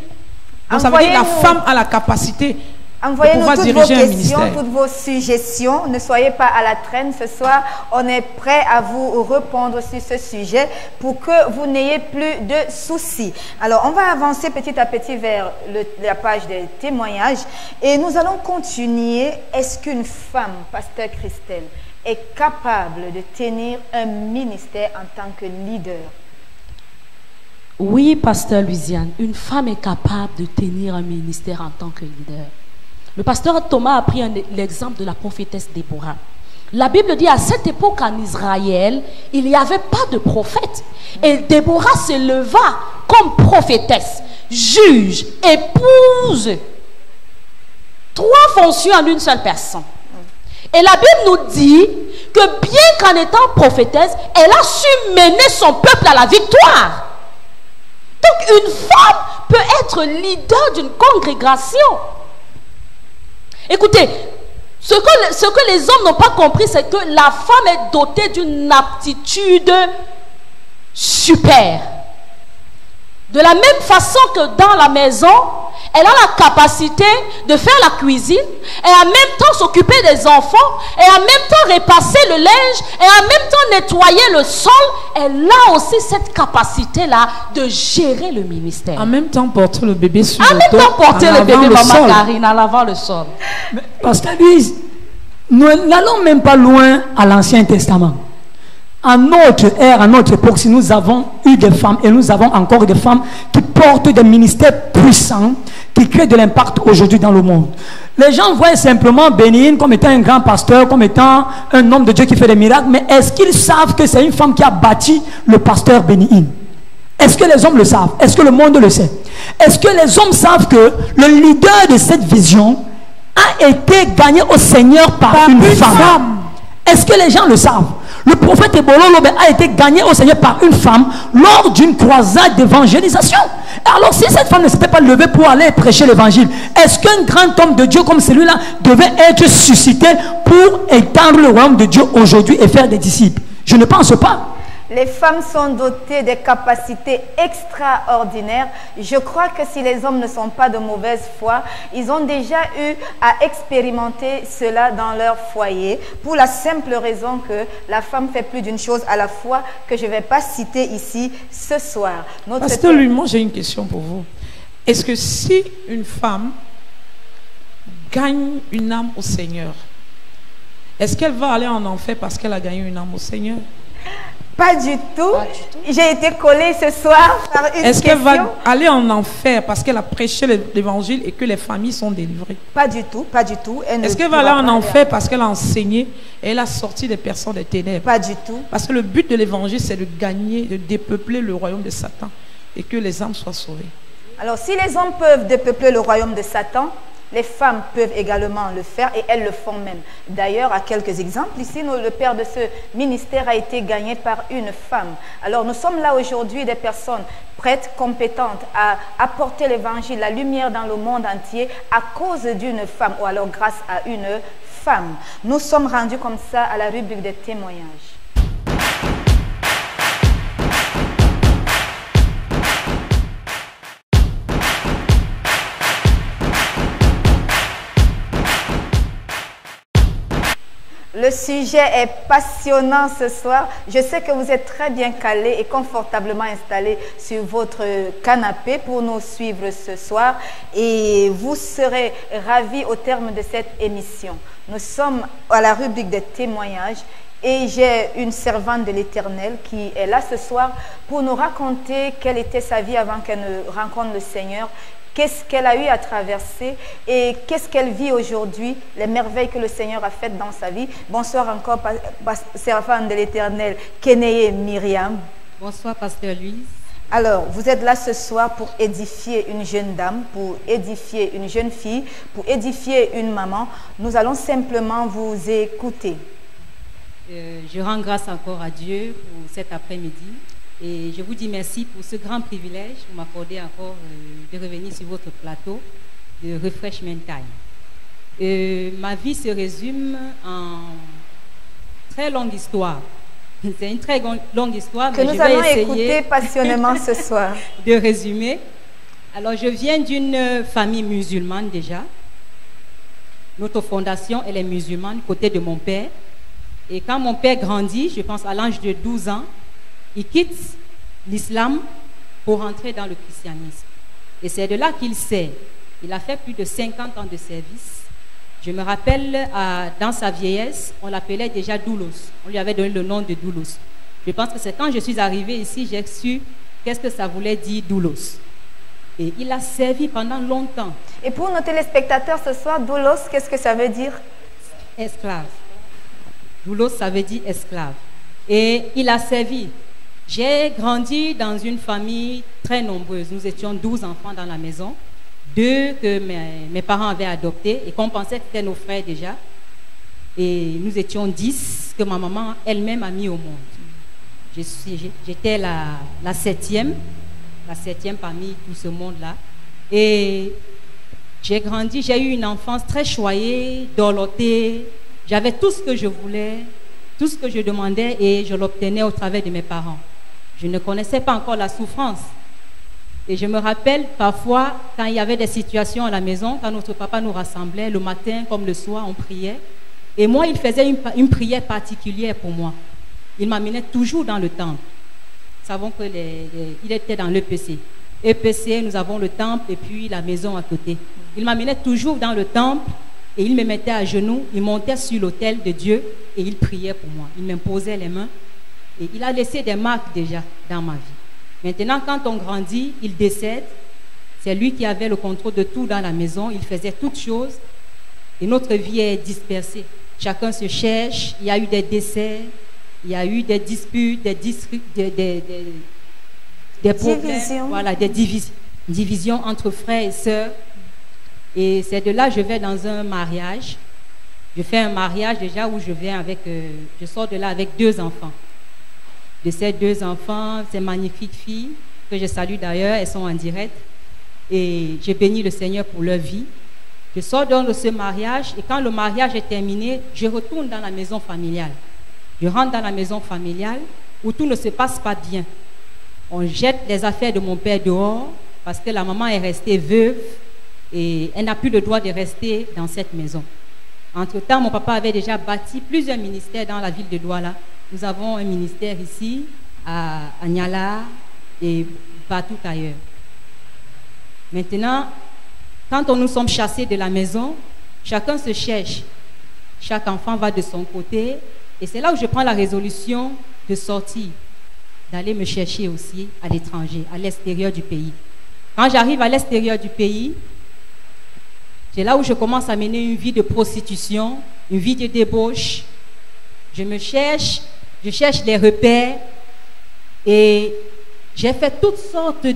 Donc ça veut dire que la femme a la capacité de pouvoir diriger un ministère. Toutes vos suggestions, ne soyez pas à la traîne ce soir. On est prêt à vous répondre sur ce sujet pour que vous n'ayez plus de soucis. Alors on va avancer petit à petit vers la page des témoignages et nous allons continuer. Est-ce qu'une femme, pasteur Christelle, est capable de tenir un ministère en tant que leader? Oui, pasteur Louisiane, une femme est capable de tenir un ministère en tant que leader. Le pasteur Thomas a pris l'exemple de la prophétesse Déborah. La Bible dit à cette époque en Israël, il n'y avait pas de prophète. Et Déborah se leva comme prophétesse, juge, épouse. 3 fonctions en une seule personne. Et la Bible nous dit que bien qu'en étant prophétesse, elle a su mener son peuple à la victoire. Donc une femme peut être leader d'une congrégation. Écoutez, ce que les hommes n'ont pas compris, c'est que la femme est dotée d'une aptitude super. De la même façon que dans la maison, elle a la capacité de faire la cuisine et en même temps s'occuper des enfants et en même temps repasser le linge et en même temps nettoyer le sol. Elle a aussi cette capacité-là de gérer le ministère. En même temps porter le bébé sur en le même dos, temps porter le bébé, maman sol. Karine, en lavant le sol. Pasteur Louise, nous n'allons même pas loin à l'Ancien Testament. En notre ère, en notre époque, si nous avons eu des femmes et nous avons encore des femmes qui portent des ministères puissants, qui créent de l'impact aujourd'hui dans le monde. Les gens voient simplement Bénigne comme étant un grand pasteur, comme étant un homme de Dieu qui fait des miracles, mais est-ce qu'ils savent que c'est une femme qui a bâti le pasteur Bénigne? Est-ce que les hommes le savent? Est-ce que le monde le sait? Est-ce que les hommes savent que le leader de cette vision a été gagné au Seigneur par une femme? Est-ce que les gens le savent? Le prophète Ebolo Lobe a été gagné au Seigneur par une femme lors d'une croisade d'évangélisation. Alors si cette femme ne s'était pas levée pour aller prêcher l'évangile, est-ce qu'un grand homme de Dieu comme celui-là devait être suscité pour étendre le royaume de Dieu aujourd'hui et faire des disciples? Je ne pense pas. Les femmes sont dotées de capacités extraordinaires. Je crois que si les hommes ne sont pas de mauvaise foi, ils ont déjà eu à expérimenter cela dans leur foyer, pour la simple raison que la femme fait plus d'une chose à la fois, que je ne vais pas citer ici ce soir. Pasteur Louis, moi j'ai une question pour vous. Est-ce que si une femme gagne une âme au Seigneur, est-ce qu'elle va aller en enfer parce qu'elle a gagné une âme au Seigneur? Pas du tout. J'ai été collée ce soir par une question. Est-ce qu'elle va aller en enfer parce qu'elle a prêché l'évangile et que les familles sont délivrées? Pas du tout, pas du tout. Est-ce qu'elle va aller en enfer parce qu'elle a enseigné et elle a sorti des personnes des ténèbres? Pas du tout. Parce que le but de l'évangile, c'est de gagner, de dépeupler le royaume de Satan et que les âmes soient sauvées. Alors, si les hommes peuvent dépeupler le royaume de Satan, les femmes peuvent également le faire et elles le font même. D'ailleurs, à quelques exemples, ici, le père de ce ministère a été gagné par une femme. Alors, nous sommes là aujourd'hui des personnes prêtes, compétentes à apporter l'évangile, la lumière dans le monde entier à cause d'une femme ou alors grâce à une femme. Nous sommes rendus comme ça à la rubrique des témoignages. Le sujet est passionnant ce soir. Je sais que vous êtes très bien calés et confortablement installés sur votre canapé pour nous suivre ce soir. Et vous serez ravis au terme de cette émission. Nous sommes à la rubrique des témoignages. Et j'ai une servante de l'Éternel qui est là ce soir pour nous raconter quelle était sa vie avant qu'elle ne rencontre le Seigneur. Qu'est-ce qu'elle a eu à traverser et qu'est-ce qu'elle vit aujourd'hui, les merveilles que le Seigneur a faites dans sa vie. Bonsoir encore, servante de l'Éternel, Kénéé Myriam. Bonsoir, pasteur Louise. Alors, vous êtes là ce soir pour édifier une jeune dame, pour édifier une jeune fille, pour édifier une maman. Nous allons simplement vous écouter. Je rends grâce encore à Dieu pour cet après-midi. Et je vous dis merci pour ce grand privilège que vous m'accordez encore de revenir sur votre plateau de Refreshment Time. Ma vie se résume en très longue histoire. C'est une très longue histoire, que mais nous je vais allons essayer écouter passionnément ce soir. De résumer. Alors, je viens d'une famille musulmane déjà. Notre fondation, elle est musulmane, côté de mon père. Et quand mon père grandit, je pense à l'âge de 12 ans, il quitte l'islam pour entrer dans le christianisme. Et c'est de là qu'il sait. Il a fait plus de 50 ans de service. Je me rappelle, dans sa vieillesse, on l'appelait déjà Doulos. On lui avait donné le nom de Doulos. Je pense que c'est quand je suis arrivée ici, j'ai su qu'est-ce que ça voulait dire Doulos. Et il a servi pendant longtemps. Et pour nos téléspectateurs ce soir, Doulos, qu'est-ce que ça veut dire? Esclave. Doulos, ça veut dire esclave. Et il a servi. J'ai grandi dans une famille très nombreuse. Nous étions 12 enfants dans la maison. 2 que mes parents avaient adoptés et qu'on pensait que c'était nos frères déjà. Et nous étions 10 que ma maman elle-même a mis au monde. J'étais la septième parmi tout ce monde-là. Et j'ai grandi, j'ai eu une enfance très choyée, dorlotée. J'avais tout ce que je voulais, tout ce que je demandais et je l'obtenais au travers de mes parents. Je ne connaissais pas encore la souffrance. Et je me rappelle parfois, quand il y avait des situations à la maison, quand notre papa nous rassemblait, le matin comme le soir, on priait. Et moi, il faisait une prière particulière pour moi. Il m'amenait toujours dans le temple. Nous savons qu'il était dans l'EPC. EPC, nous avons le temple et puis la maison à côté. Il m'amenait toujours dans le temple et il me mettait à genoux. Il montait sur l'autel de Dieu et il priait pour moi. Il m'imposait les mains. Et il a laissé des marques déjà dans ma vie. Maintenant, quand on grandit, il décède. C'est lui qui avait le contrôle de tout dans la maison. Il faisait toutes choses. Et notre vie est dispersée. Chacun se cherche. Il y a eu des décès. Il y a eu des disputes, des problèmes. Voilà, des divisions entre frères et sœurs. Et c'est de là que je vais dans un mariage. Je fais un mariage déjà où je sors de là avec 2 enfants. De ces 2 enfants, ces magnifiques filles, que je salue d'ailleurs, elles sont en direct. Et je bénis le Seigneur pour leur vie. Je sors donc de ce mariage et quand le mariage est terminé, je retourne dans la maison familiale. Je rentre dans la maison familiale où tout ne se passe pas bien. On jette les affaires de mon père dehors parce que la maman est restée veuve et elle n'a plus le droit de rester dans cette maison. Entre-temps, mon papa avait déjà bâti plusieurs ministères dans la ville de Douala. Nous avons un ministère ici, à Niala et partout ailleurs. Maintenant, quand nous sommes chassés de la maison, chacun se cherche. Chaque enfant va de son côté. Et c'est là où je prends la résolution de sortir, d'aller me chercher aussi à l'étranger, à l'extérieur du pays. Quand j'arrive à l'extérieur du pays, c'est là où je commence à mener une vie de prostitution, une vie de débauche. Je cherche des repères et j'ai fait toutes sortes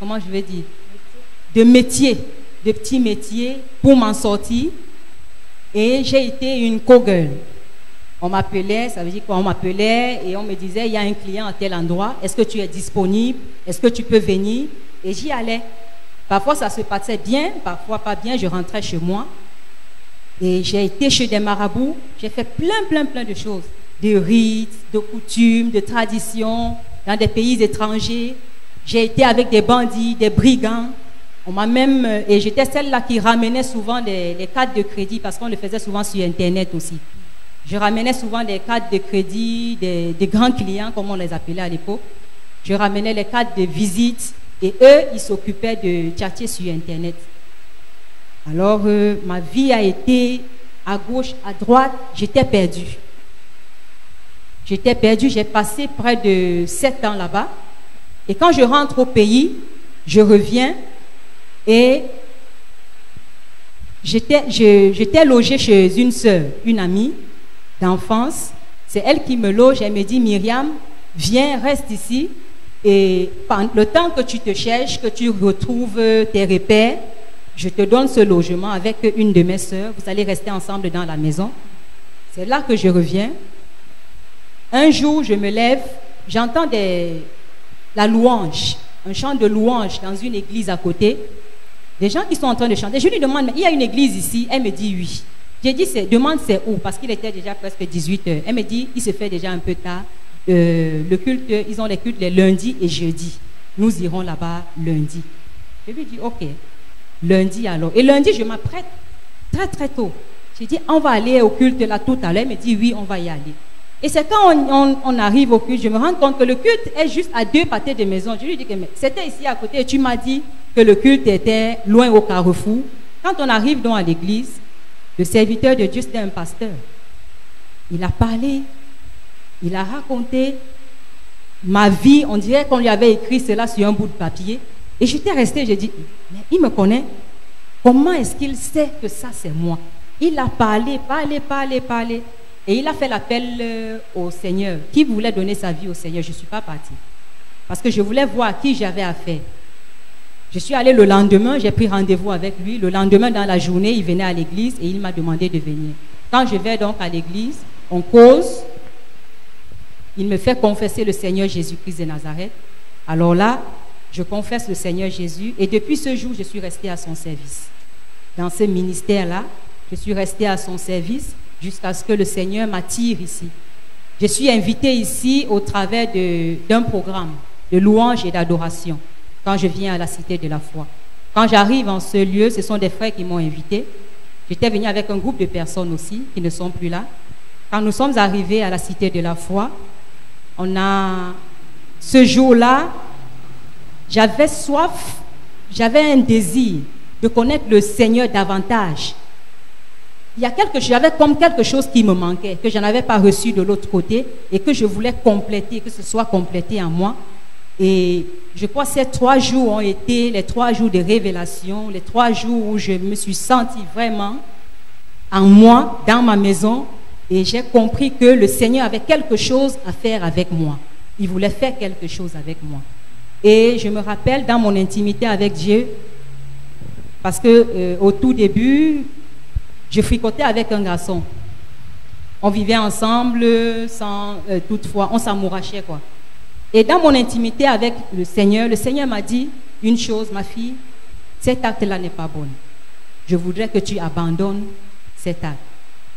comment je vais dire, de métiers, de petits métiers pour m'en sortir. Et j'ai été une co-girl. On m'appelait, ça veut dire quoi? On m'appelait et on me disait, il y a un client à tel endroit, est-ce que tu es disponible? Est-ce que tu peux venir? Et j'y allais. Parfois ça se passait bien, parfois pas bien, je rentrais chez moi. Et j'ai été chez des marabouts, j'ai fait plein de choses. De rites, de coutumes, de traditions, dans des pays étrangers. J'ai été avec des bandits, des brigands. On m'a même, et j'étais celle-là qui ramenait souvent les cartes de crédit parce qu'on le faisait souvent sur Internet aussi. Je ramenais souvent des cartes de crédit, des grands clients, comme on les appelait à l'époque. Je ramenais les cartes de visite et eux, ils s'occupaient de tchatcher sur Internet. Alors, ma vie a été à gauche, à droite, j'étais perdue. J'étais perdue, j'ai passé près de 7 ans là-bas. Et quand je rentre au pays, je reviens. Et j'étais logée chez une sœur, une amie d'enfance. C'est elle qui me loge. Elle me dit, Myriam, viens, reste ici. Et le temps que tu te cherches, que tu retrouves tes repères, je te donne ce logement avec une de mes sœurs. Vous allez rester ensemble dans la maison. C'est là que je reviens. Un jour, je me lève, j'entends la louange, un chant de louange dans une église à côté. Des gens qui sont en train de chanter. Je lui demande, mais il y a une église ici? Elle me dit oui. J'ai dit, demande c'est où? Parce qu'il était déjà presque 18h. Elle me dit, il se fait déjà un peu tard. Le culte, ils ont les cultes les lundis et jeudis. Nous irons là-bas lundi. Je lui dis, ok, lundi alors. Et lundi, je m'apprête très tôt. J'ai dit, on va aller au culte là tout à l'heure. Elle me dit, oui, on va y aller. Et c'est quand on arrive au culte, je me rends compte que le culte est juste à 2 pâtés de maison. Je lui dis que c'était ici à côté et tu m'as dit que le culte était loin au carrefour. Quand on arrive donc à l'église, le serviteur de Dieu, c'était un pasteur. Il a parlé, il a raconté ma vie. On dirait qu'on lui avait écrit cela sur un bout de papier. Et j'étais restée, j'ai dit, mais il me connaît. Comment est-ce qu'il sait que ça c'est moi? Il a parlé. Et il a fait l'appel au Seigneur. Qui voulait donner sa vie au Seigneur? Je ne suis pas partie. Parce que je voulais voir à qui j'avais affaire. Je suis allée le lendemain, j'ai pris rendez-vous avec lui. Le lendemain, dans la journée, il venait à l'église et il m'a demandé de venir. Quand je vais donc à l'église, on cause. Il me fait confesser le Seigneur Jésus-Christ de Nazareth. Alors là, je confesse le Seigneur Jésus. Et depuis ce jour, je suis restée à son service. Dans ce ministère-là, je suis restée à son service jusqu'à ce que le Seigneur m'attire ici. Je suis invitée ici au travers d'un programme de louange et d'adoration quand je viens à la Cité de la Foi. Quand j'arrive en ce lieu, ce sont des frères qui m'ont invité. J'étais venue avec un groupe de personnes aussi qui ne sont plus là. Quand nous sommes arrivés à la Cité de la Foi, ce jour-là, j'avais soif, j'avais un désir de connaître le Seigneur davantage. J'avais comme quelque chose qui me manquait, que je n'avais pas reçu de l'autre côté et que je voulais compléter, que ce soit complété en moi. Et je crois que ces 3 jours ont été les 3 jours de révélation, les 3 jours où je me suis sentie vraiment en moi, dans ma maison, et j'ai compris que le Seigneur avait quelque chose à faire avec moi. Il voulait faire quelque chose avec moi. Et je me rappelle dans mon intimité avec Dieu, parce que au tout début, je fricotais avec un garçon. On vivait ensemble sans toutefois, on s'amourachait quoi. Et dans mon intimité avec le Seigneur m'a dit une chose, ma fille, cet acte-là n'est pas bon. Je voudrais que tu abandonnes cet acte.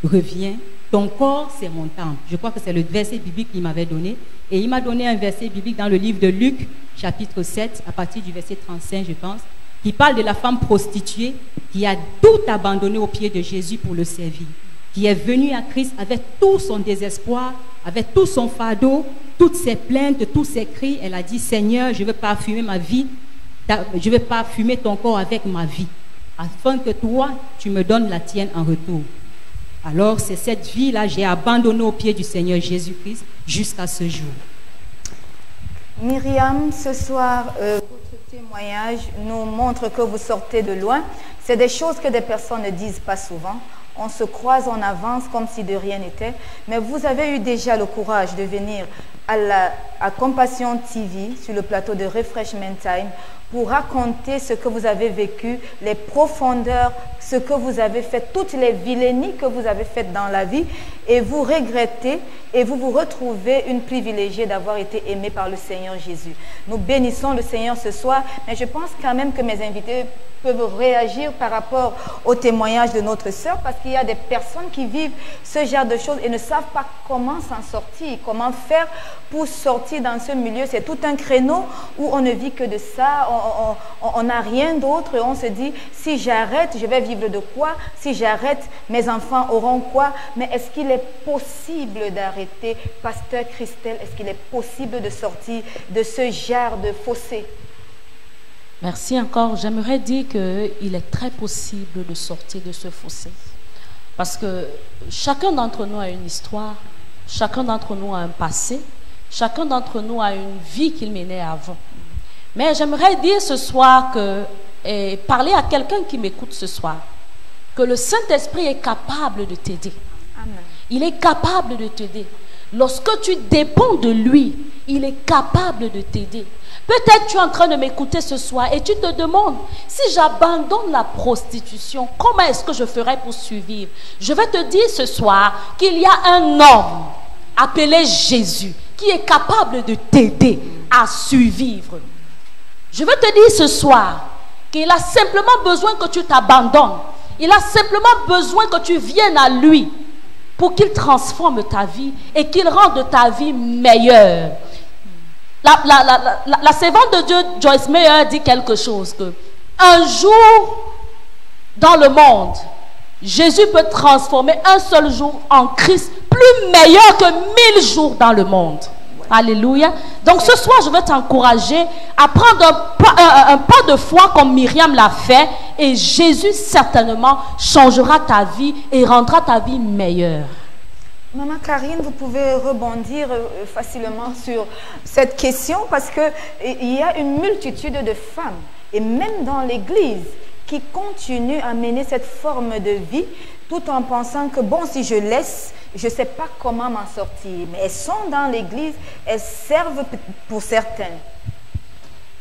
Reviens, ton corps c'est mon temple. Je crois que c'est le verset biblique qu'il m'avait donné. Et il m'a donné un verset biblique dans le livre de Luc, chapitre 7, à partir du verset 35, je pense, qui parle de la femme prostituée qui a tout abandonné aux pieds de Jésus pour le servir, qui est venue à Christ avec tout son désespoir, avec tout son fardeau, toutes ses plaintes, tous ses cris. Elle a dit, Seigneur, je veux parfumer ma vie, je veux parfumer ton corps avec ma vie, afin que toi, tu me donnes la tienne en retour. Alors, c'est cette vie-là, j'ai abandonné aux pieds du Seigneur Jésus-Christ jusqu'à ce jour. Myriam, ce soir, votre témoignage nous montre que vous sortez de loin. C'est des choses que des personnes ne disent pas souvent. On se croise, on avance comme si de rien n'était. Mais vous avez eu déjà le courage de venir à Compassion TV sur le plateau de Refreshment Time pour raconter ce que vous avez vécu, les profondeurs, ce que vous avez fait, toutes les vilainies que vous avez faites dans la vie, et vous regrettez et vous vous retrouvez une privilégiée d'avoir été aimée par le Seigneur Jésus. Nous bénissons le Seigneur ce soir, mais je pense quand même que mes invités peuvent réagir par rapport au témoignage de notre sœur, parce qu'il y a des personnes qui vivent ce genre de choses et ne savent pas comment s'en sortir, comment faire pour sortir dans ce milieu. C'est tout un créneau où on ne vit que de ça, on n'a rien d'autre, et on se dit, si j'arrête, je vais vivre de quoi? Si j'arrête, mes enfants auront quoi? Mais est-ce qu'il est possible d'arrêter? Pasteur Christelle, est-ce qu'il est possible de sortir de ce genre de fossé? Merci encore. J'aimerais dire qu'il est très possible de sortir de ce fossé. Parce que chacun d'entre nous a une histoire, chacun d'entre nous a un passé, chacun d'entre nous a une vie qu'il menait avant. Mais j'aimerais dire ce soir et parler à quelqu'un qui m'écoute ce soir, que le Saint-Esprit est capable de t'aider. Il est capable de t'aider. Lorsque tu dépends de lui, il est capable de t'aider. Peut-être tu es en train de m'écouter ce soir et tu te demandes, si j'abandonne la prostitution, comment est-ce que je ferai pour survivre? Je vais te dire ce soir qu'il y a un homme appelé Jésus qui est capable de t'aider à survivre. Je veux te dire ce soir qu'il a simplement besoin que tu t'abandonnes. Il a simplement besoin que tu viennes à lui pour qu'il transforme ta vie et qu'il rende ta vie meilleure. La servante de Dieu, Joyce Meyer, dit quelque chose, que un jour dans le monde, Jésus peut transformer un seul jour en Christ plus meilleur que 1000 jours dans le monde. Alléluia. Donc ce soir, je veux t'encourager à prendre un pas de foi comme Myriam l'a fait, et Jésus certainement changera ta vie et rendra ta vie meilleure. Maman Karine, vous pouvez rebondir facilement sur cette question, parce qu'il y a une multitude de femmes, et même dans l'Église, qui continuent à mener cette forme de vie tout en pensant que, bon, si je laisse, je ne sais pas comment m'en sortir. Mais elles sont dans l'église, elles servent pour certaines.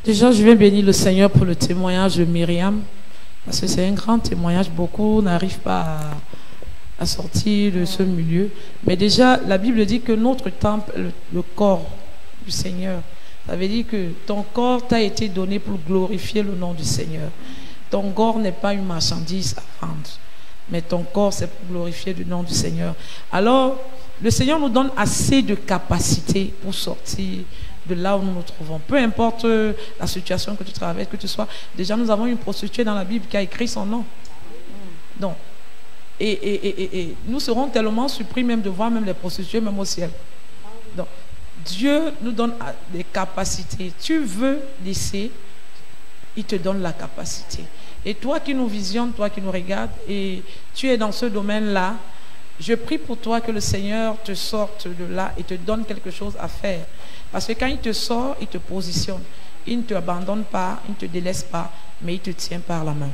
Déjà, je viens bénir le Seigneur pour le témoignage de Myriam, parce que c'est un grand témoignage. Beaucoup n'arrivent pas à sortir de ce milieu. Mais déjà, la Bible dit que notre temple, le corps du Seigneur, ça veut dire que ton corps t'a été donné pour glorifier le nom du Seigneur. Ton corps n'est pas une marchandise à vendre, mais ton corps, c'est pour glorifier le nom du Seigneur. Alors, le Seigneur nous donne assez de capacité pour sortir de là où nous nous trouvons. Peu importe la situation que tu traverses, que tu sois. Déjà, nous avons une prostituée dans la Bible qui a écrit son nom. Donc, et nous serons tellement surpris même de voir même les prostituées, même au ciel. Donc, Dieu nous donne des capacités. Tu veux laisser, il te donne la capacité. Et toi qui nous visionnes, toi qui nous regardes, et tu es dans ce domaine-là, je prie pour toi que le Seigneur te sorte de là et te donne quelque chose à faire. Parce que quand il te sort, il te positionne. Il ne te abandonne pas, il ne te délaisse pas, mais il te tient par la main.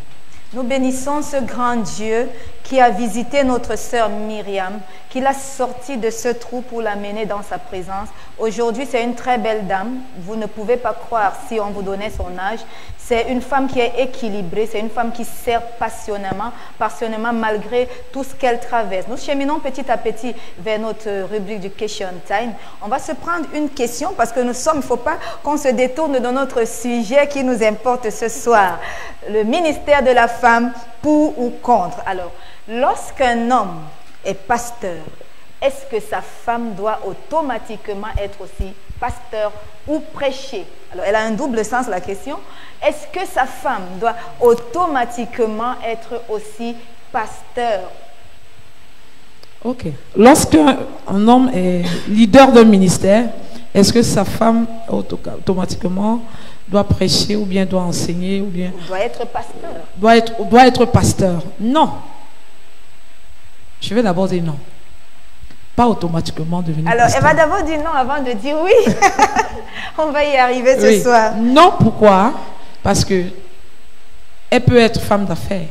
Nous bénissons ce grand Dieu qui a visité notre sœur Myriam, qui l'a sortie de ce trou pour l'amener dans sa présence. Aujourd'hui, c'est une très belle dame. Vous ne pouvez pas croire si on vous donnait son âge. C'est une femme qui est équilibrée, c'est une femme qui sert passionnément malgré tout ce qu'elle traverse. Nous cheminons petit à petit vers notre rubrique du Question Time. On va se prendre une question parce que il ne faut pas qu'on se détourne de notre sujet qui nous importe ce soir. Le ministère de la femme, pour ou contre. Alors, lorsqu'un homme est pasteur, est-ce que sa femme doit automatiquement être aussi pasteur ou prêcher? Alors, elle a un double sens, la question. Est-ce que sa femme doit automatiquement être aussi pasteur? Ok. Lorsqu'un homme est leader d'un ministère, est-ce que sa femme automatiquement doit prêcher ou bien doit enseigner ou bien doit être pasteur? Doit être pasteur. Non. Je vais d'abord dire non. Pas automatiquement devenir pasteur. Alors, elle va d'abord dire non avant de dire oui. On va y arriver ce soir. Non, pourquoi? Parce que elle peut être femme d'affaires.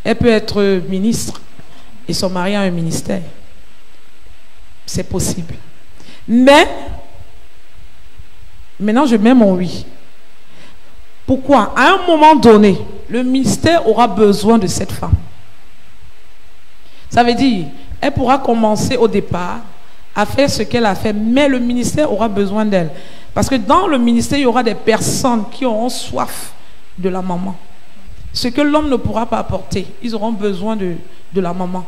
Elle peut être ministre et son mari a un ministère. C'est possible. Mais, maintenant je mets mon oui. Pourquoi? À un moment donné, le ministère aura besoin de cette femme. Ça veut dire, elle pourra commencer au départ à faire ce qu'elle a fait, mais le ministère aura besoin d'elle. Parce que dans le ministère, il y aura des personnes qui auront soif de la maman. Ce que l'homme ne pourra pas apporter, ils auront besoin de la maman.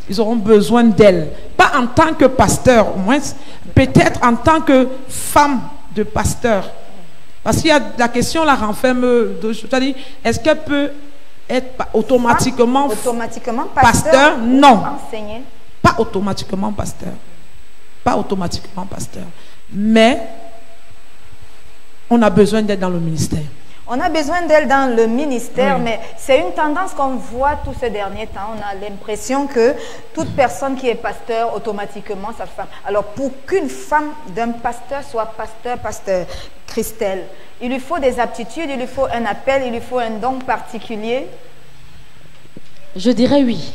Ils auront besoin d'elle. Pas en tant que pasteur, au moins, peut-être en tant que femme de pasteur. Parce qu'il y a la question, la renferme, c'est-à-dire, est-ce qu'elle peut être automatiquement pasteur? Non. Enseigner. Pas automatiquement pasteur. Pas automatiquement pasteur. Mais on a besoin d'être dans le ministère. On a besoin d'elle dans le ministère, oui. Mais c'est une tendance qu'on voit tous ces derniers temps. On a l'impression que toute personne qui est pasteur, automatiquement, sa femme. Alors, pour qu'une femme d'un pasteur soit pasteur Christelle, il lui faut des aptitudes, il lui faut un appel, il lui faut un don particulier. Je dirais oui.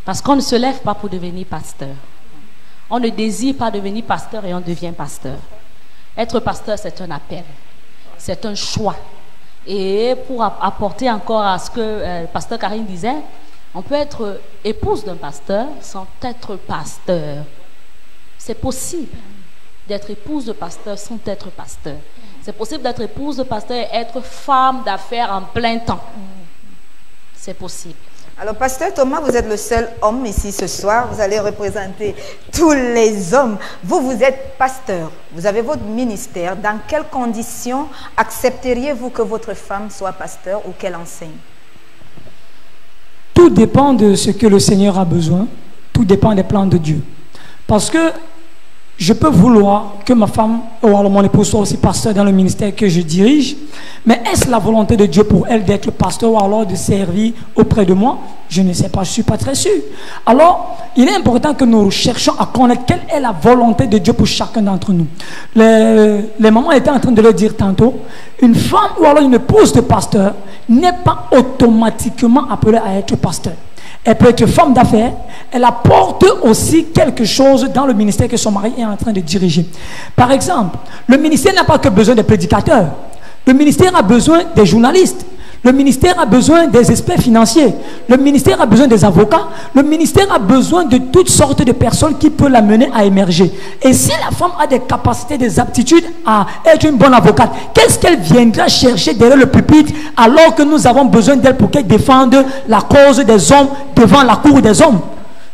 Parce qu'on ne se lève pas pour devenir pasteur. On ne désire pas devenir pasteur et on devient pasteur. Être pasteur, c'est un appel. C'est un choix. Et pour apporter encore à ce que pasteur Karine disait, on peut être épouse d'un pasteur sans être pasteur. C'est possible d'être épouse de pasteur sans être pasteur. C'est possible d'être épouse de pasteur et être femme d'affaires en plein temps. C'est possible. Alors, pasteur Thomas, vous êtes le seul homme ici ce soir. Vous allez représenter tous les hommes. Vous êtes pasteur. Vous avez votre ministère. Dans quelles conditions accepteriez-vous que votre femme soit pasteur ou qu'elle enseigne? Tout dépend de ce que le Seigneur a besoin. Tout dépend des plans de Dieu. Parce que Je peux vouloir que ma femme ou alors mon épouse soit aussi pasteur dans le ministère que je dirige, mais est-ce la volonté de Dieu pour elle d'être pasteur ou alors de servir auprès de moi? Je ne sais pas, je ne suis pas très sûr. Alors, il est important que nous cherchions à connaître quelle est la volonté de Dieu pour chacun d'entre nous. Les mamans étaient en train de le dire tantôt, une femme ou alors une épouse de pasteur n'est pas automatiquement appelée à être pasteur. Elle peut être femme d'affaires, elle apporte aussi quelque chose dans le ministère que son mari est en train de diriger. Par exemple, le ministère n'a pas que besoin des prédicateurs. Le ministère a besoin des journalistes. Le ministère a besoin des experts financiers. Le ministère a besoin des avocats. Le ministère a besoin de toutes sortes de personnes qui peuvent l'amener à émerger. Et si la femme a des capacités, des aptitudes à être une bonne avocate, qu'est-ce qu'elle viendra chercher derrière le pupitre alors que nous avons besoin d'elle pour qu'elle défende la cause des hommes devant la cour des hommes?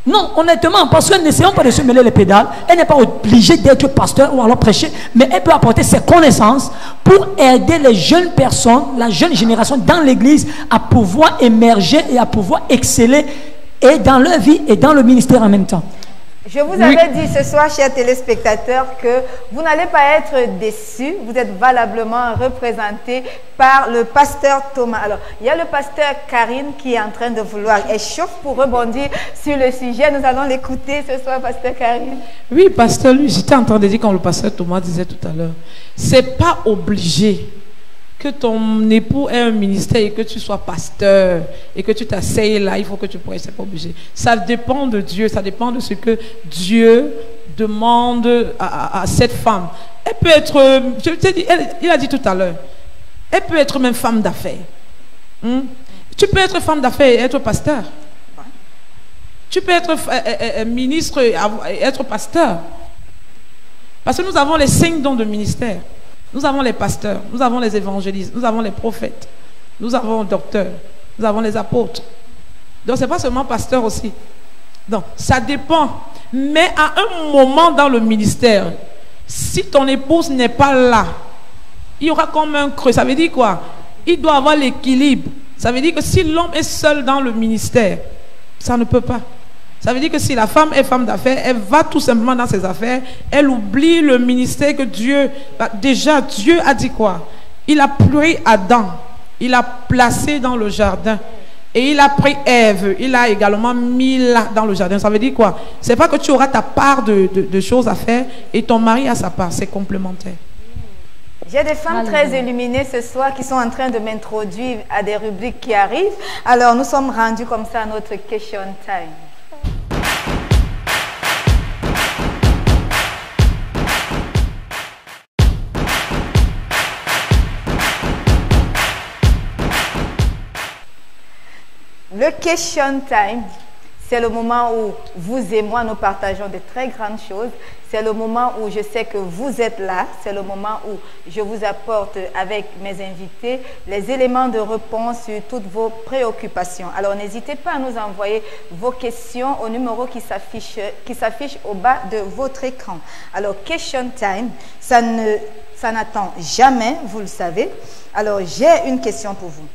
Non, honnêtement, parce que n'essayons pas de se mêler les pédales. Elle n'est pas obligée d'être pasteur ou alors prêcher, mais elle peut apporter ses connaissances pour aider les jeunes personnes, la jeune génération dans l'église à pouvoir émerger et à pouvoir exceller et dans leur vie et dans le ministère en même temps. Je vous avais dit ce soir, chers téléspectateurs, que vous n'allez pas être déçus. Vous êtes valablement représentés par le pasteur Thomas. Alors, il y a le pasteur Karine qui est en train de vouloir échauffer pour rebondir sur le sujet. Nous allons l'écouter ce soir, pasteur Karine. Oui, pasteur, lui, j'étais en train de dire, comme le pasteur Thomas disait tout à l'heure, c'est pas obligé que ton époux ait un ministère et que tu sois pasteur et que tu t'asseyes là, il faut que tu prêches, c'est pas obligé. Ça dépend de Dieu, ça dépend de ce que Dieu demande à cette femme. Elle peut être, je t'ai dit, il a dit tout à l'heure, elle peut être même femme d'affaires. Tu peux être femme d'affaires et être pasteur. Tu peux être ministre et être pasteur. Parce que nous avons les 5 dons de ministère. Nous avons les pasteurs, nous avons les évangélistes, nous avons les prophètes, nous avons les docteurs, nous avons les apôtres. Donc, ce n'est pas seulement pasteur aussi. Donc, ça dépend. Mais à un moment dans le ministère, si ton épouse n'est pas là, il y aura comme un creux. Ça veut dire quoi? Il doit avoir l'équilibre. Ça veut dire que si l'homme est seul dans le ministère, ça ne peut pas. Ça veut dire que si la femme est femme d'affaires, elle va tout simplement dans ses affaires, elle oublie le ministère que Dieu... Déjà, Dieu a dit quoi? Il a pris Adam, il l'a placé dans le jardin. Et il a pris Ève, il a également mis là dans le jardin. Ça veut dire quoi? C'est pas que tu auras ta part de choses à faire et ton mari a sa part, c'est complémentaire. J'ai des femmes très illuminées ce soir qui sont en train de m'introduire à des rubriques qui arrivent. Alors, nous sommes rendus comme ça à notre question time. Le question time, c'est le moment où vous et moi, nous partageons de très grandes choses. C'est le moment où je sais que vous êtes là. C'est le moment où je vous apporte avec mes invités les éléments de réponse sur toutes vos préoccupations. Alors, n'hésitez pas à nous envoyer vos questions au numéro qui s'affiche au bas de votre écran. Alors, question time, ça n'attend jamais, vous le savez. Alors, j'ai une question pour vous.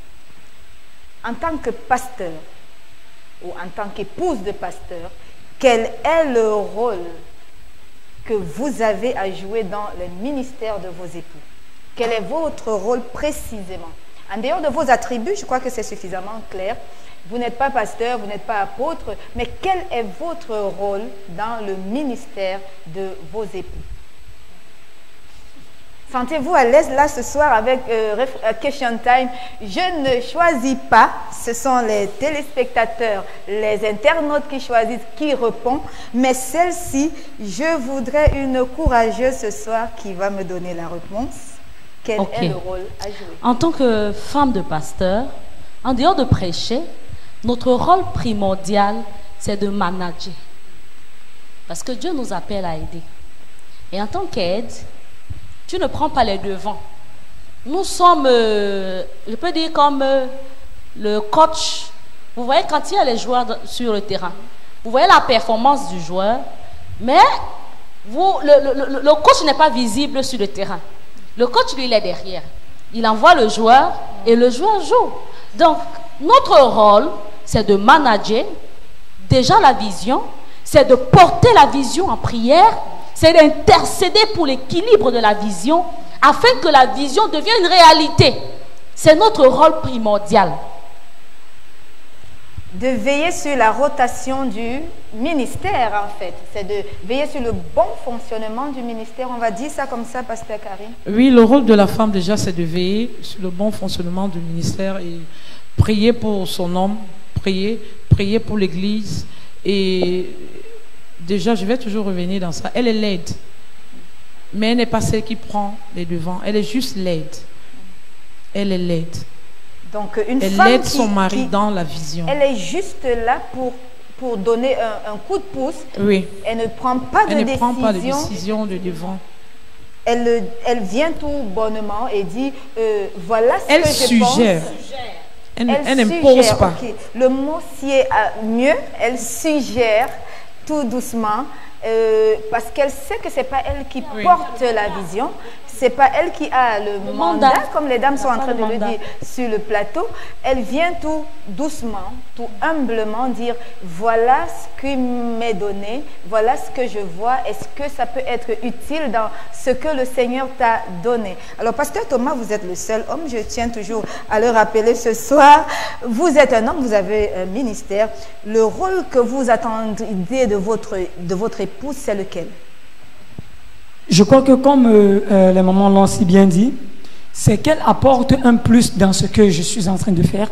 En tant que pasteur ou en tant qu'épouse de pasteur, quel est le rôle que vous avez à jouer dans le ministère de vos époux? Quel est votre rôle précisément? En dehors de vos attributs, je crois que c'est suffisamment clair. Vous n'êtes pas pasteur, vous n'êtes pas apôtre, mais quel est votre rôle dans le ministère de vos époux? Sentez-vous à l'aise là ce soir avec Question Time? Je ne choisis pas, ce sont les téléspectateurs, les internautes qui choisissent, qui répondent. Mais celle-ci, je voudrais une courageuse ce soir qui va me donner la réponse. Quel est le rôle à jouer? En tant que femme de pasteur, en dehors de prêcher, notre rôle primordial, c'est de manager. Parce que Dieu nous appelle à aider. Et en tant qu'aide, tu ne prends pas les devants. Nous sommes, je peux dire comme le coach. Vous voyez quand il y a les joueurs sur le terrain, vous voyez la performance du joueur, mais le coach n'est pas visible sur le terrain. Le coach, lui, il est derrière. Il envoie le joueur et le joueur joue. Donc, notre rôle, c'est de manager déjà la vision, c'est de porter la vision en prière, c'est d'intercéder pour l'équilibre de la vision, afin que la vision devienne une réalité. C'est notre rôle primordial. De veiller sur la rotation du ministère, en fait. C'est de veiller sur le bon fonctionnement du ministère. On va dire ça comme ça, Pasteur Karim. Oui, le rôle de la femme, déjà, c'est de veiller sur le bon fonctionnement du ministère et prier pour son homme, prier pour l'Église. Et déjà, je vais toujours revenir dans ça. Elle est l'aide, mais elle n'est pas celle qui prend les devants. Elle est juste l'aide. Elle est l'aide. Donc, une elle femme aide son mari dans la vision. Elle est juste là pour donner un coup de pouce. Oui. Elle ne prend pas de décision. Elle ne prend pas de décision de devant. Elle vient tout bonnement et dit voilà ce que je suggère. pense. Elle n'impose pas. Okay. Le mot s'y est mieux. Elle suggère tout doucement parce qu'elle sait que c'est pas elle qui porte la vision. C'est pas elle qui a le mandat, comme les dames sont en train de le dire sur le plateau. Elle vient tout doucement, tout humblement dire voilà ce qui m'est donné, voilà ce que je vois, est-ce que ça peut être utile dans ce que le Seigneur t'a donné. Alors, Pasteur Thomas, vous êtes le seul homme, je tiens toujours à le rappeler ce soir. Vous êtes un homme, vous avez un ministère. Le rôle que vous attendez de votre épouse, c'est lequel? Je crois que comme les mamans l'ont si bien dit, c'est qu'elle apporte un plus dans ce que je suis en train de faire,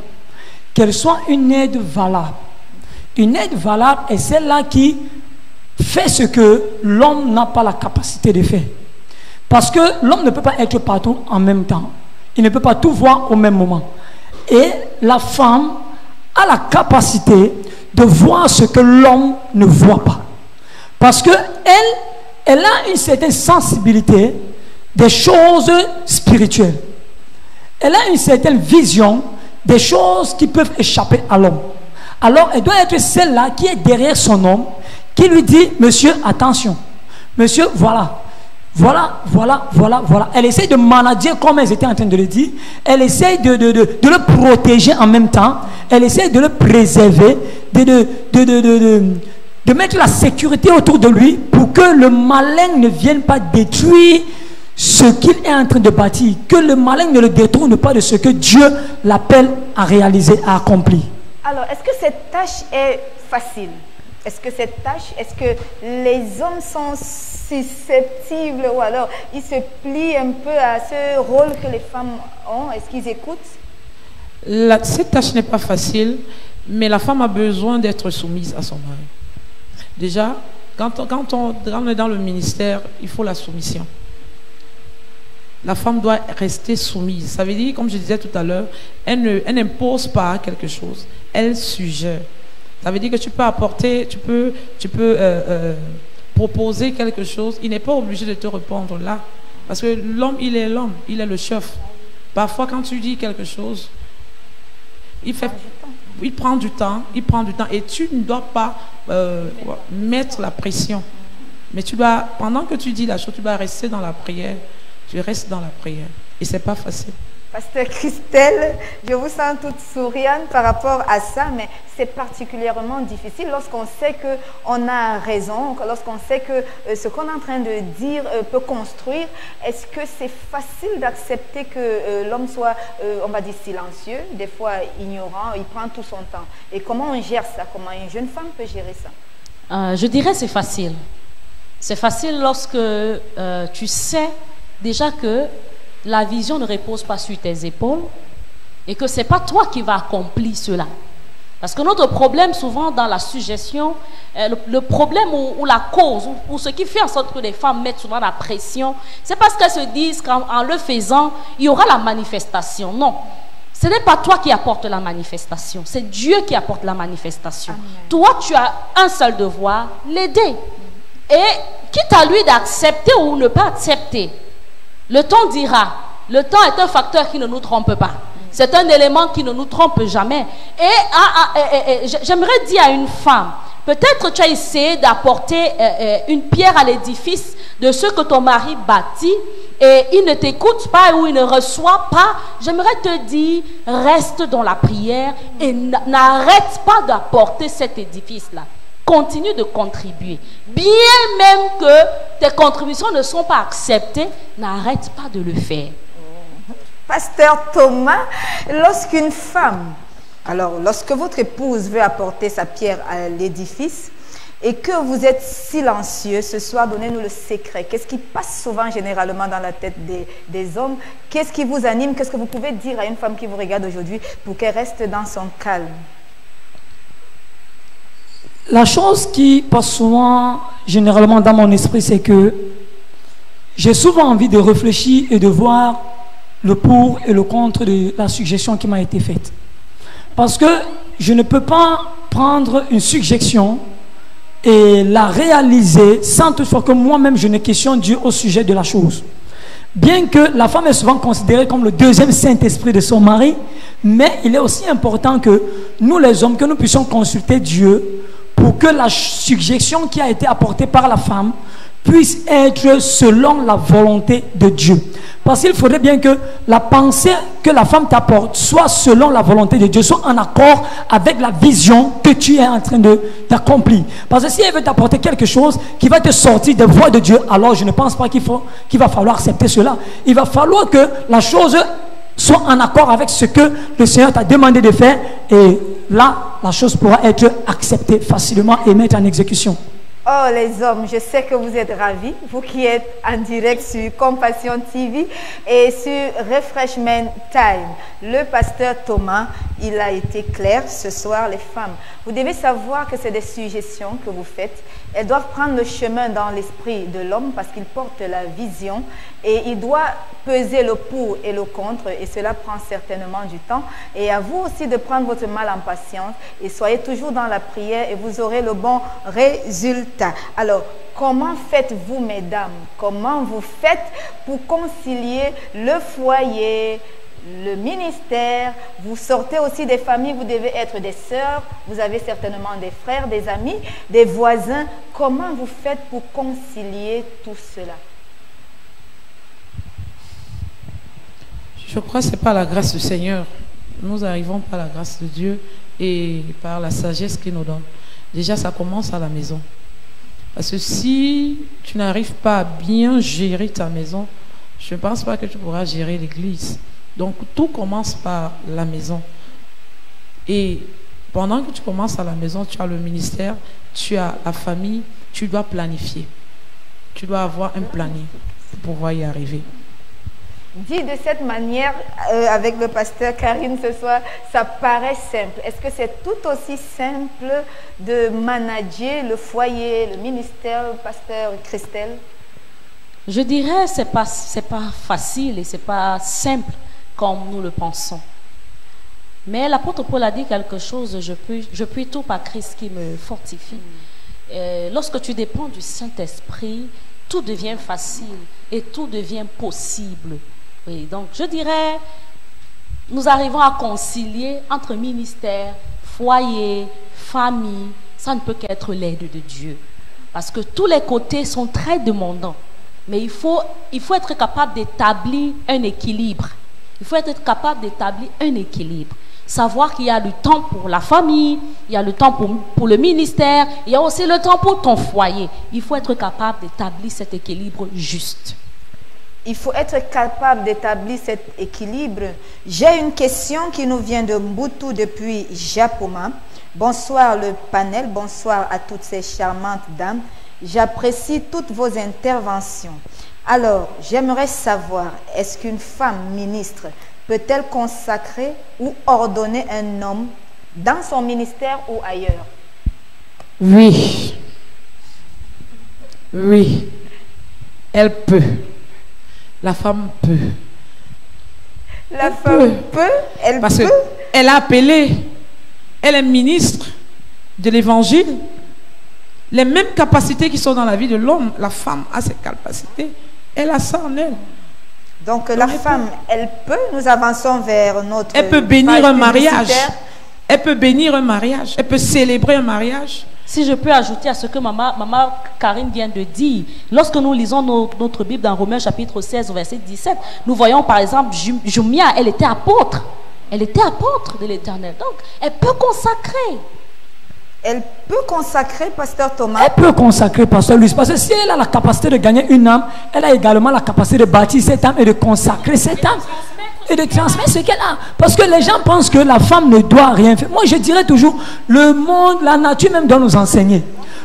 qu'elle soit une aide valable. Une aide valable est celle-là qui fait ce que l'homme n'a pas la capacité de faire. Parce que l'homme ne peut pas être partout en même temps. Il ne peut pas tout voir au même moment. Et la femme a la capacité de voir ce que l'homme ne voit pas. Parce que elle a une certaine sensibilité des choses spirituelles. Elle a une certaine vision des choses qui peuvent échapper à l'homme. Alors, elle doit être celle-là qui est derrière son homme, qui lui dit, monsieur, attention. Monsieur, voilà. Elle essaie de manager comme elles étaient en train de le dire. Elle essaie de le protéger en même temps. Elle essaie de le préserver, de mettre la sécurité autour de lui pour que le malin ne vienne pas détruire ce qu'il est en train de bâtir, que le malin ne le détourne pas de ce que Dieu l'appelle à réaliser, à accomplir. Alors, est-ce que cette tâche est facile? Est-ce que les hommes sont susceptibles ou alors ils se plient un peu à ce rôle que les femmes ont? Est-ce qu'ils écoutent? Cette tâche n'est pas facile, mais la femme a besoin d'être soumise à son mari. Déjà, quand on est dans le ministère, il faut la soumission. La femme doit rester soumise. Ça veut dire, comme je disais tout à l'heure, elle n'impose pas quelque chose. Elle suggère. Ça veut dire que tu peux apporter, tu peux proposer quelque chose. Il n'est pas obligé de te répondre là. Parce que l'homme, il est le chef. Parfois, quand tu dis quelque chose, il prend du temps. Et tu ne dois pas mettre la pression. Mais pendant que tu dis la chose, tu dois rester dans la prière. Tu restes dans la prière. Et ce n'est pas facile. Pasteur Christelle, je vous sens toute souriante par rapport à ça, mais c'est particulièrement difficile lorsqu'on sait qu'on a raison, lorsqu'on sait que ce qu'on est en train de dire peut construire. Est-ce que c'est facile d'accepter que l'homme soit, on va dire, silencieux, des fois ignorant, il prend tout son temps? Et comment on gère ça? Comment une jeune femme peut gérer ça? Je dirais c'est facile. C'est facile lorsque tu sais déjà que la vision ne repose pas sur tes épaules et que ce n'est pas toi qui vas accomplir cela. Parce que notre problème souvent dans la suggestion, le problème ou la cause, ou ce qui fait en sorte que les femmes mettent souvent la pression, c'est parce qu'elles se disent qu'en le faisant, il y aura la manifestation. Non, ce n'est pas toi qui apporte la manifestation, c'est Dieu qui apporte la manifestation. Amen. Toi, tu as un seul devoir, l'aider. Et quitte à lui d'accepter ou ne pas accepter, le temps dira. Le temps est un facteur qui ne nous trompe pas. C'est un élément qui ne nous trompe jamais. Et j'aimerais dire à une femme, peut-être tu as essayé d'apporter une pierre à l'édifice de ce que ton mari bâtit et il ne t'écoute pas ou il ne reçoit pas. J'aimerais te dire, reste dans la prière et n'arrête pas d'apporter cet édifice-là. continue de contribuer. Bien même que tes contributions ne sont pas acceptées, n'arrête pas de le faire. Pasteur Thomas, lorsqu'une femme, alors lorsque votre épouse veut apporter sa pierre à l'édifice et que vous êtes silencieux, ce soir, donnez-nous le secret. Qu'est-ce qui passe souvent généralement dans la tête des hommes? Qu'est-ce qui vous anime? Qu'est-ce que vous pouvez dire à une femme qui vous regarde aujourd'hui pour qu'elle reste dans son calme? La chose qui passe souvent, généralement dans mon esprit, c'est que j'ai souvent envie de réfléchir et de voir le pour et le contre de la suggestion qui m'a été faite. Parce que je ne peux pas prendre une suggestion et la réaliser sans toutefois que moi-même je ne questionne Dieu au sujet de la chose. Bien que la femme est souvent considérée comme le deuxième Saint-Esprit de son mari, mais il est aussi important que nous les hommes, que nous puissions consulter Dieu pour que la suggestion qui a été apportée par la femme puisse être selon la volonté de Dieu. Parce qu'il faudrait bien que la pensée que la femme t'apporte soit selon la volonté de Dieu, soit en accord avec la vision que tu es en train d'accomplir. Parce que si elle veut t'apporter quelque chose qui va te sortir des voies de Dieu, alors je ne pense pas qu'il va falloir accepter cela. Il va falloir que la chose soit en accord avec ce que le Seigneur t'a demandé de faire, et là, la chose pourra être acceptée facilement et mettre en exécution. Oh les hommes, je sais que vous êtes ravis, vous qui êtes en direct sur Compassion TV et sur Refreshment Time. Le pasteur Thomas, il a été clair ce soir, les femmes. Vous devez savoir que c'est des suggestions que vous faites. Elles doivent prendre le chemin dans l'esprit de l'homme parce qu'il porte la vision et il doit peser le pour et le contre, et cela prend certainement du temps. Et à vous aussi de prendre votre mal en patience et soyez toujours dans la prière et vous aurez le bon résultat. Alors, comment faites-vous, mesdames? Comment vous faites pour concilier le foyer, le ministère? Vous sortez aussi des familles, vous devez être des sœurs, vous avez certainement des frères, des amis, des voisins. Comment vous faites pour concilier tout cela? Je crois que ce n'est pas la grâce du Seigneur. Nous arrivons par la grâce de Dieu et par la sagesse qu'il nous donne. Déjà, ça commence à la maison. Parce que si tu n'arrives pas à bien gérer ta maison, je ne pense pas que tu pourras gérer l'église. Donc, tout commence par la maison. Et pendant que tu commences à la maison, tu as le ministère, tu as la famille, tu dois planifier. Tu dois avoir un planning pour pouvoir y arriver. Dit de cette manière, avec le pasteur Karine ce soir, ça paraît simple. Est-ce que c'est tout aussi simple de manager le foyer, le ministère, pasteur Christelle? Je dirais c'est pas facile et c'est pas simple comme nous le pensons. Mais l'apôtre Paul a dit quelque chose, je puis tout par Christ qui me fortifie. Lorsque tu dépends du Saint-Esprit, tout devient facile et tout devient possible. Oui, donc je dirais, nous arrivons à concilier entre ministère, foyer, famille. Ça ne peut qu'être l'aide de Dieu. Parce que tous les côtés sont très demandants. Mais il faut être capable d'établir un équilibre. Il faut être capable d'établir un équilibre. Savoir qu'il y a le temps pour la famille, il y a le temps pour le ministère, il y a aussi le temps pour ton foyer. Il faut être capable d'établir cet équilibre juste. Il faut être capable d'établir cet équilibre. J'ai une question qui nous vient de Mbutu depuis Japoma. Bonsoir le panel, bonsoir à toutes ces charmantes dames. J'apprécie toutes vos interventions. Alors, j'aimerais savoir, est-ce qu'une femme ministre peut-elle consacrer ou ordonner un homme dans son ministère ou ailleurs? Oui. Oui. Elle peut. La femme peut. La femme peut? Elle Parce peut? qu'elle a appelé. Elle est ministre de l'évangile. Les mêmes capacités qui sont dans la vie de l'homme, la femme a ces capacités. Elle a ça en elle. Donc la femme, elle peut, nous avançons vers notre... Elle peut bénir un mariage. Elle peut bénir un mariage. Elle peut célébrer un mariage. Si je peux ajouter à ce que maman Karine vient de dire, lorsque nous lisons notre Bible dans Romains chapitre 16, verset 17, nous voyons par exemple Jumia, elle était apôtre. Elle était apôtre de l'Éternel. Donc, elle peut consacrer. Elle peut consacrer, pasteur Thomas. Elle peut consacrer, pasteur Luis, parce que si elle a la capacité de gagner une âme, elle a également la capacité de bâtir cette âme et de consacrer cette âme. Et de transmettre ce qu'elle a. Parce que les gens pensent que la femme ne doit rien faire. Moi, je dirais toujours, le monde, la nature même doit nous enseigner.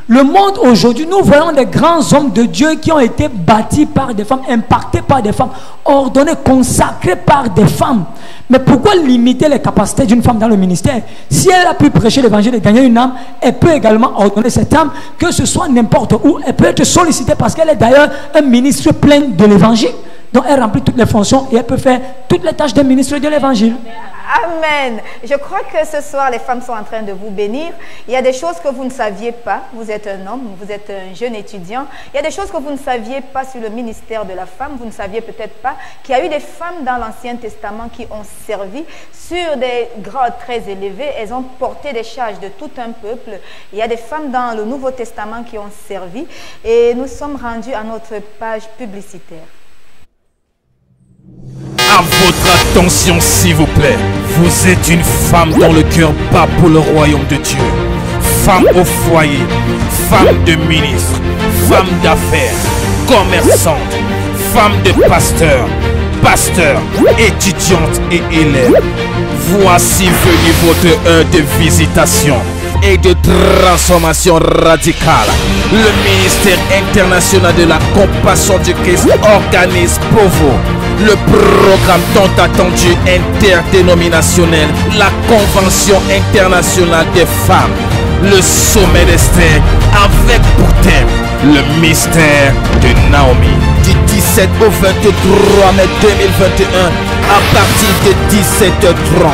Le monde aujourd'hui, nous voyons des grands hommes de Dieu qui ont été bâtis par des femmes, impactés par des femmes, ordonnés, consacrés par des femmes. Mais pourquoi limiter les capacités d'une femme dans le ministère? Si elle a pu prêcher l'évangile et gagner une âme, elle peut également ordonner cette âme, que ce soit n'importe où. Elle peut être sollicitée parce qu'elle est d'ailleurs un ministre plein de l'évangile. Donc elle remplit toutes les fonctions et elle peut faire toutes les tâches d'un ministre de l'évangile. Amen. Je crois que ce soir, les femmes sont en train de vous bénir. Il y a des choses que vous ne saviez pas. Vous êtes un homme, vous êtes un jeune étudiant. Il y a des choses que vous ne saviez pas sur le ministère de la femme. Vous ne saviez peut-être pas qu'il y a eu des femmes dans l'Ancien Testament qui ont servi sur des grades très élevés. Elles ont porté des charges de tout un peuple. Il y a des femmes dans le Nouveau Testament qui ont servi. Et nous sommes rendus à notre page publicitaire. À votre attention, s'il vous plaît. Vous êtes une femme dont le cœur bat pour le royaume de Dieu. Femme au foyer, femme de ministre, femme d'affaires, commerçante, femme de pasteur, étudiante et élève. Voici venu votre heure de visitation et de transformation radicale. Le ministère international de la compassion du Christ organise pour vous le programme tant attendu interdénominationnel, la Convention internationale des femmes, le sommet d'Esther, avec pour thème le mystère de Naomi. Du 17 au 23 mai 2021, à partir de 17h30,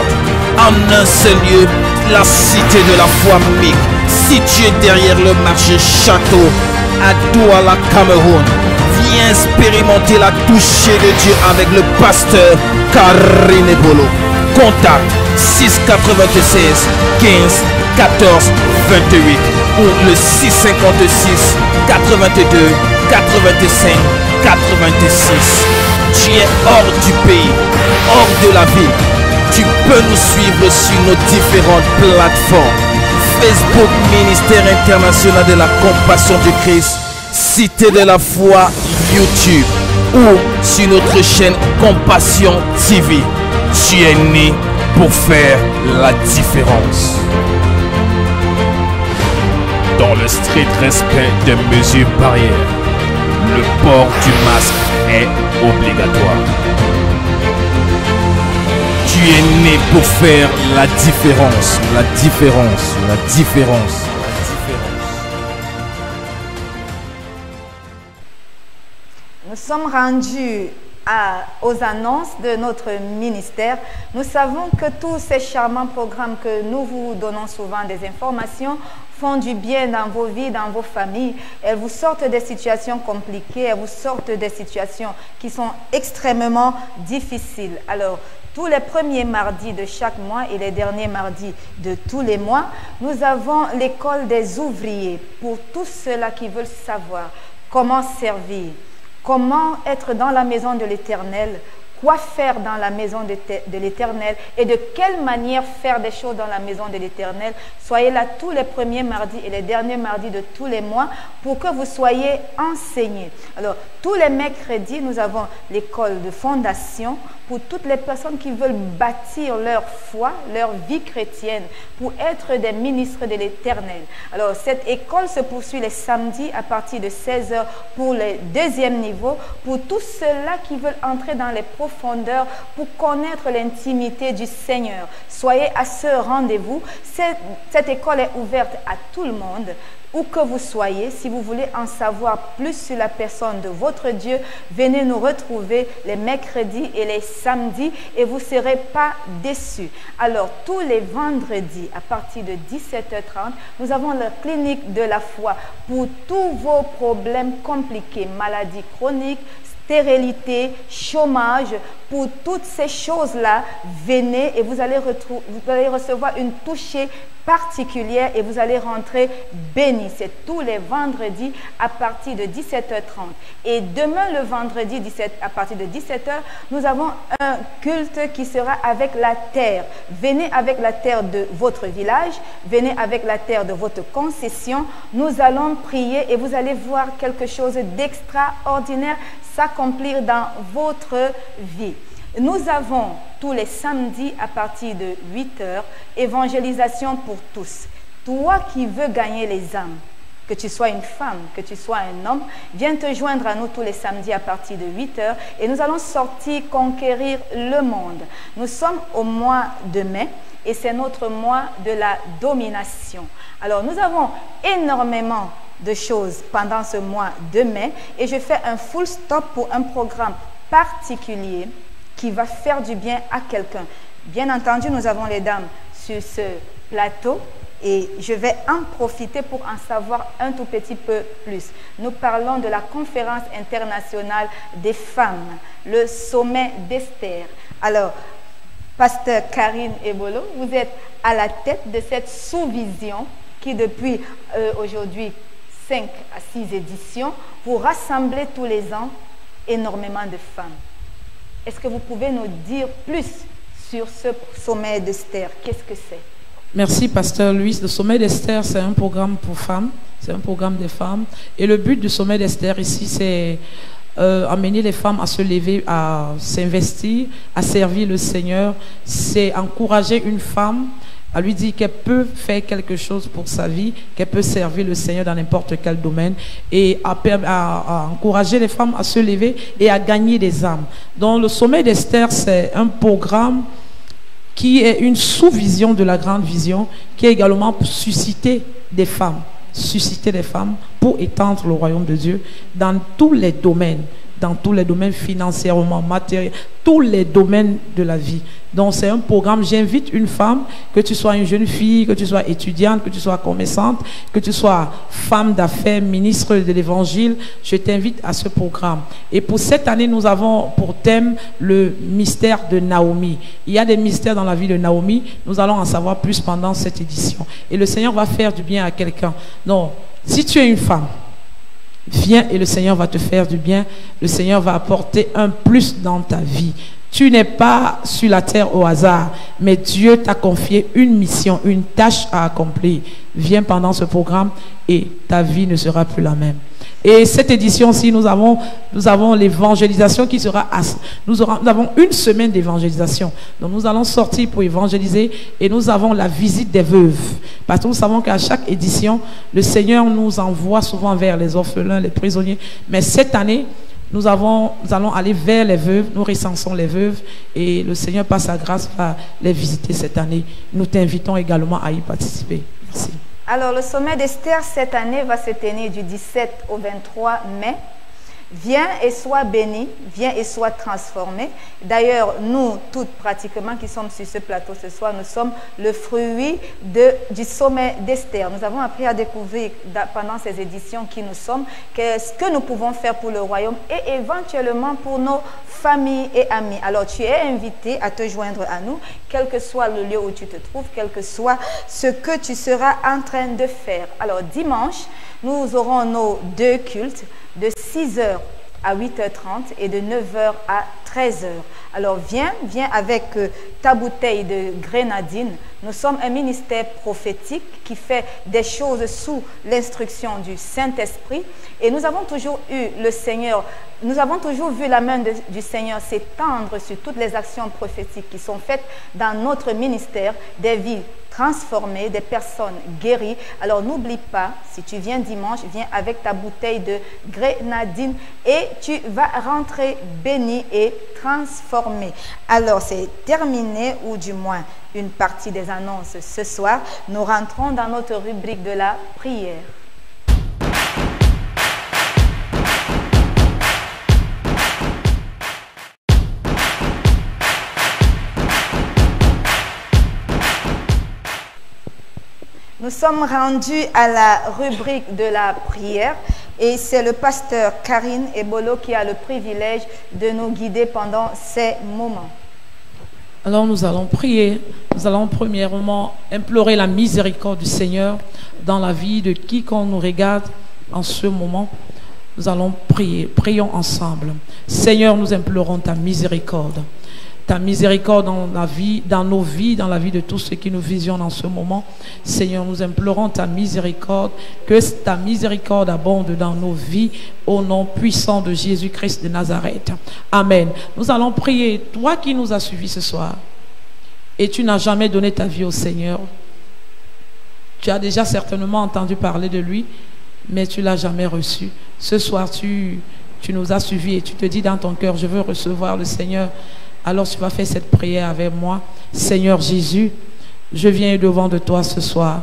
en un seul lieu, la cité de la foi MIC, située derrière le marché Château, à Douala, Cameroun. Viens expérimenter la touche de Dieu avec le pasteur Karine Bolo. Contact 696 15 14 28 ou le 656 82 85 86. Tu es hors du pays, hors de la ville. Tu peux nous suivre sur nos différentes plateformes. Facebook Ministère International de la Compassion du Christ, Cité de la Foi YouTube ou sur notre chaîne Compassion TV. Tu es né pour faire la différence. Dans le strict respect des mesures barrières, le port du masque est obligatoire. Tu es né pour faire la différence, la différence, la différence. Nous sommes rendus aux annonces de notre ministère. Nous savons que tous ces charmants programmes que nous vous donnons souvent des informations font du bien dans vos vies, dans vos familles. Elles vous sortent des situations compliquées, elles vous sortent des situations qui sont extrêmement difficiles. Alors, tous les premiers mardis de chaque mois et les derniers mardis de tous les mois, nous avons l'école des ouvriers pour tous ceux-là qui veulent savoir comment servir, comment être dans la maison de l'Éternel, quoi faire dans la maison de l'Éternel et de quelle manière faire des choses dans la maison de l'Éternel. Soyez là tous les premiers mardis et les derniers mardis de tous les mois pour que vous soyez enseignés. Alors, tous les mercredis, nous avons l'école de fondation pour toutes les personnes qui veulent bâtir leur foi, leur vie chrétienne, pour être des ministres de l'Éternel. Alors, cette école se poursuit les samedis à partir de 16h pour le deuxième niveau, pour tous ceux-là qui veulent entrer dans les profondeurs pour connaître l'intimité du Seigneur. Soyez à ce rendez-vous. Cette école est ouverte à tout le monde. Où que vous soyez, si vous voulez en savoir plus sur la personne de votre Dieu, venez nous retrouver les mercredis et les samedis et vous ne serez pas déçus. Alors, tous les vendredis, à partir de 17h30, nous avons la clinique de la foi pour tous vos problèmes compliqués, maladies chroniques, stérilité, chômage, pour toutes ces choses-là, venez et vous allez recevoir une touchée particulière et vous allez rentrer béni. C'est tous les vendredis à partir de 17h30. Et demain, le vendredi à partir de 17h, nous avons un culte qui sera avec la terre. Venez avec la terre de votre village, venez avec la terre de votre concession. Nous allons prier et vous allez voir quelque chose d'extraordinaire s'accomplir dans votre vie. Nous avons tous les samedis à partir de 8h, évangélisation pour tous. Toi qui veux gagner les âmes, que tu sois une femme, que tu sois un homme, viens te joindre à nous tous les samedis à partir de 8h et nous allons sortir conquérir le monde. Nous sommes au mois de mai et c'est notre mois de la domination. Alors nous avons énormément de choses pendant ce mois de mai et je fais un full stop pour un programme particulier qui va faire du bien à quelqu'un. Bien entendu, nous avons les dames sur ce plateau et je vais en profiter pour en savoir un tout petit peu plus. Nous parlons de la conférence internationale des femmes, le sommet d'Esther. Alors, Pasteur Karine Ebolo, vous êtes à la tête de cette sous-vision qui depuis aujourd'hui 5 à 6 éditions, vous rassemblez tous les ans énormément de femmes. Est-ce que vous pouvez nous dire plus sur ce sommet d'Esther? Qu'est-ce que c'est? Merci, Pasteur Louis. Le sommet d'Esther, c'est un programme pour femmes. C'est un programme des femmes. Et le but du sommet d'Esther ici, c'est amener les femmes à se lever, à s'investir, à servir le Seigneur. C'est encourager une femme à lui dire qu'elle peut faire quelque chose pour sa vie, qu'elle peut servir le Seigneur dans n'importe quel domaine et à encourager les femmes à se lever et à gagner des âmes. Donc le sommet d'Esther, c'est un programme qui est une sous-vision de la grande vision, qui est également pour susciter des femmes pour étendre le royaume de Dieu dans tous les domaines financièrement, matériels, tous les domaines de la vie. Donc c'est un programme, j'invite une femme, que tu sois une jeune fille, que tu sois étudiante, que tu sois commerçante, que tu sois femme d'affaires, ministre de l'évangile, je t'invite à ce programme. Et pour cette année, nous avons pour thème le mystère de Naomi. Il y a des mystères dans la vie de Naomi, nous allons en savoir plus pendant cette édition. Et le Seigneur va faire du bien à quelqu'un. Donc, si tu es une femme, viens et le Seigneur va te faire du bien. Le Seigneur va apporter un plus dans ta vie. Tu n'es pas sur la terre au hasard, mais Dieu t'a confié une mission, une tâche à accomplir. Viens pendant ce programme et ta vie ne sera plus la même. Et cette édition-ci, nous avons l'évangélisation qui sera... Nous avons une semaine d'évangélisation. Donc nous allons sortir pour évangéliser et nous avons la visite des veuves. Parce que nous savons qu'à chaque édition, le Seigneur nous envoie souvent vers les orphelins, les prisonniers. Mais cette année, nous allons aller vers les veuves, nous recensons les veuves et le Seigneur, par sa grâce, va les visiter cette année. Nous t'invitons également à y participer. Merci. Alors, le sommet d'Esther cette année va se tenir du 17 au 23 mai. Viens et sois béni, viens et sois transformé. D'ailleurs, nous toutes pratiquement qui sommes sur ce plateau ce soir, nous sommes le fruit du sommet d'Esther. Nous avons appris à découvrir pendant ces éditions qui nous sommes, qu'est-ce que nous pouvons faire pour le royaume et éventuellement pour nos familles et amis. Alors, tu es invité à te joindre à nous, quel que soit le lieu où tu te trouves, quel que soit ce que tu seras en train de faire. Alors, dimanche, nous aurons nos 2 cultes de 6h à 8h30 et de 9h à 13h. Alors viens avec ta bouteille de grénadine. Nous sommes un ministère prophétique qui fait des choses sous l'instruction du Saint-Esprit et nous avons toujours eu le Seigneur, nous avons toujours vu la main du Seigneur s'étendre sur toutes les actions prophétiques qui sont faites dans notre ministère, des vies transformées, des personnes guéries. Alors n'oublie pas, si tu viens dimanche, viens avec ta bouteille de grénadine et tu vas rentrer béni et transformé. Alors c'est terminé, ou du moins une partie des annonces ce soir. Nous rentrons dans notre rubrique de la prière. Nous sommes rendus à la rubrique de la prière Et c'est le pasteur Karine Ebolo qui a le privilège de nous guider pendant ces moments. Alors nous allons prier. Nous allons premièrement implorer la miséricorde du Seigneur dans la vie de quiconque nous regarde en ce moment. Nous allons prier. Prions ensemble. Seigneur, nous implorons ta miséricorde. Ta miséricorde dans la vie, dans nos vies, dans la vie de tous ceux qui nous visionnent en ce moment. Seigneur, nous implorons ta miséricorde, que ta miséricorde abonde dans nos vies, au nom puissant de Jésus-Christ de Nazareth. Amen. Nous allons prier, toi qui nous as suivis ce soir, et tu n'as jamais donné ta vie au Seigneur. Tu as déjà certainement entendu parler de lui, mais tu ne l'as jamais reçu. Ce soir, tu nous as suivis et tu te dis dans ton cœur, je veux recevoir le Seigneur. Alors tu vas faire cette prière avec moi. Seigneur Jésus, je viens devant de toi ce soir.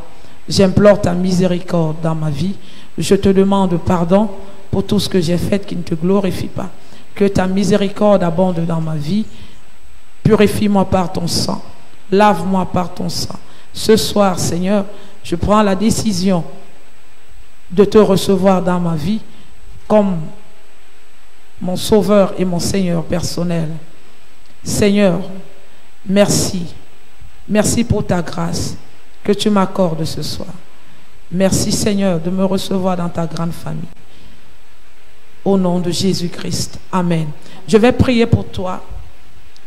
J'implore ta miséricorde dans ma vie. Je te demande pardon pour tout ce que j'ai fait qui ne te glorifie pas. Que ta miséricorde abonde dans ma vie. Purifie-moi par ton sang. Lave-moi par ton sang. Ce soir, Seigneur, je prends la décision de te recevoir dans ma vie comme mon Sauveur et mon Seigneur personnel. Seigneur, merci. Merci pour ta grâce que tu m'accordes ce soir. Merci, Seigneur, de me recevoir dans ta grande famille. Au nom de Jésus-Christ. Amen. Je vais prier pour toi.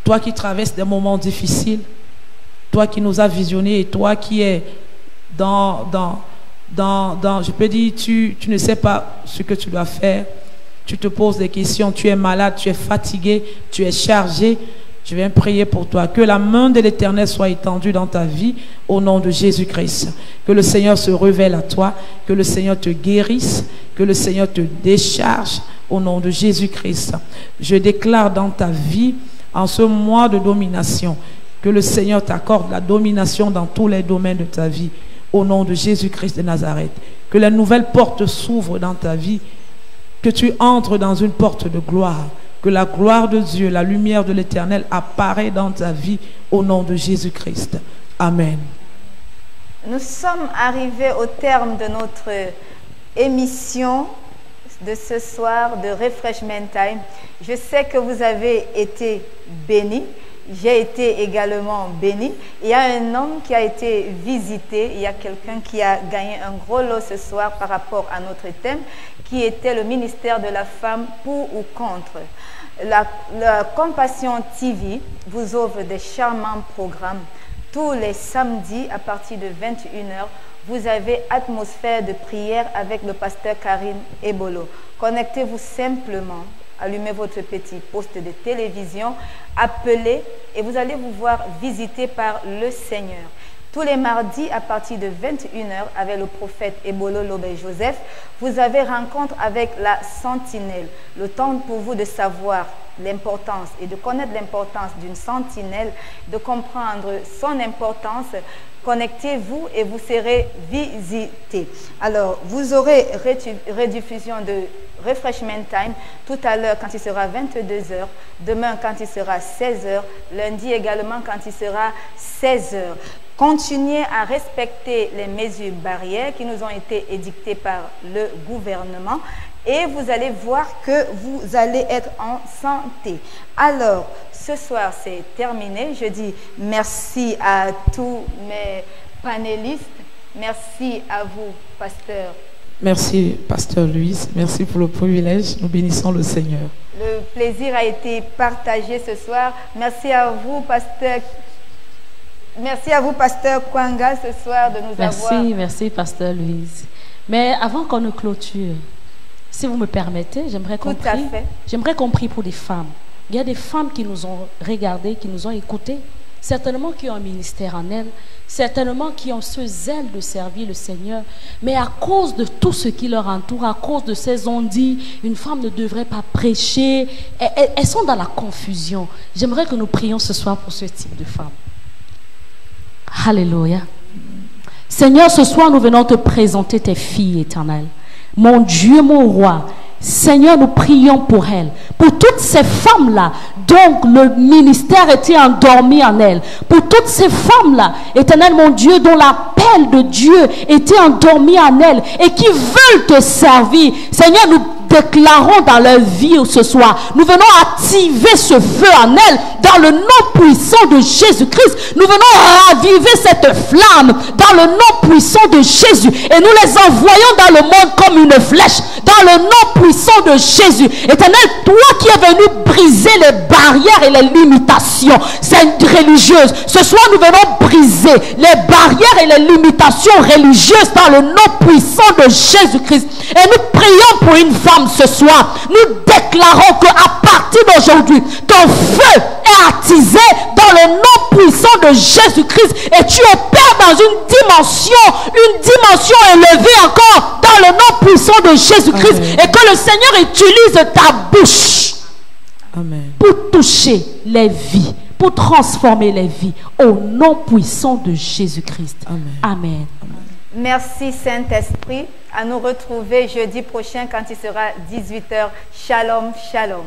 Toi qui traverses des moments difficiles. Toi qui nous as visionnés et toi qui es je peux dire, tu ne sais pas ce que tu dois faire. Tu te poses des questions. Tu es malade, tu es fatigué, tu es chargé. Je viens prier pour toi. Que la main de l'Éternel soit étendue dans ta vie au nom de Jésus-Christ. Que le Seigneur se révèle à toi. Que le Seigneur te guérisse. Que le Seigneur te décharge au nom de Jésus-Christ. Je déclare dans ta vie, en ce mois de domination, que le Seigneur t'accorde la domination dans tous les domaines de ta vie au nom de Jésus-Christ de Nazareth. Que les nouvelles portes s'ouvrent dans ta vie. Que tu entres dans une porte de gloire. Que la gloire de Dieu, la lumière de l'Éternel apparaît dans ta vie au nom de Jésus-Christ. Amen. Nous sommes arrivés au terme de notre émission de ce soir de Refreshment Time. Je sais que vous avez été bénis. J'ai été également béni. Il y a un homme qui a été visité. Il y a quelqu'un qui a gagné un gros lot ce soir par rapport à notre thème, qui était le ministère de la femme pour ou contre. La Compassion TV vous offre des charmants programmes. Tous les samedis à partir de 21h, vous avez atmosphère de prière avec le pasteur Karine Ebolo. Connectez-vous simplement. Allumez votre petit poste de télévision, appelez et vous allez vous voir visiter par le Seigneur. Tous les mardis à partir de 21h avec le prophète Ebolo Lobé-Joseph, vous avez rencontre avec la sentinelle. Le temps pour vous de savoir l'importance et de connaître l'importance d'une sentinelle, de comprendre son importance. Connectez-vous et vous serez visité. Alors, vous aurez rediffusion de Refreshment Time tout à l'heure quand il sera 22h, demain quand il sera 16h, lundi également quand il sera 16h. Continuez à respecter les mesures barrières qui nous ont été édictées par le gouvernement et vous allez voir que vous allez être en santé. Alors, ce soir, c'est terminé. Je dis merci à tous mes panélistes. Merci à vous, pasteur. Merci, pasteur Louise. Merci pour le privilège. Nous bénissons le Seigneur. Le plaisir a été partagé ce soir. Merci à vous, pasteur. Merci à vous, pasteur Kwanga, ce soir de nous avoir. Merci, pasteur Louise. Mais avant qu'on ne clôture, si vous me permettez, j'aimerais qu'on prie pour des femmes. Il y a des femmes qui nous ont regardées, qui nous ont écoutées, certainement qui ont un ministère en elles, certainement qui ont ce zèle de servir le Seigneur, mais à cause de tout ce qui leur entoure, à cause de ces on-dit, une femme ne devrait pas prêcher, elles sont dans la confusion. J'aimerais que nous prions ce soir pour ce type de femmes. Alléluia. Seigneur, ce soir, nous venons te présenter tes filles éternelles. Mon Dieu, mon roi, Seigneur, nous prions pour elles, pour toutes ces femmes-là, dont le ministère était endormi en elles, pour toutes ces femmes-là, Éternel mon Dieu, dont l'appel de Dieu était endormi en elles et qui veulent te servir. Seigneur, nous déclarons dans leur vie ce soir, nous venons activer ce feu en elles dans le nom puissant de Jésus-Christ. Nous venons raviver cette flamme dans le nom puissant de Jésus et nous les envoyons dans le monde comme une flèche dans le nom puissant de Jésus. Éternel, toi qui es venu briser les barrières et les limitations religieuses, ce soir nous venons briser les barrières et les limitations religieuses dans le nom puissant de Jésus-Christ et nous prions pour une femme ce soir. Nous déclarons que à partir d'aujourd'hui, ton feu est attisé dans le nom puissant de Jésus-Christ et tu opères dans une dimension élevée encore dans le nom puissant de Jésus-Christ. Amen. Et que le Seigneur utilise ta bouche. Amen. Pour toucher les vies, pour transformer les vies au nom puissant de Jésus-Christ. Amen. Amen. Merci Saint-Esprit. À nous retrouver jeudi prochain quand il sera 18h. Shalom, shalom.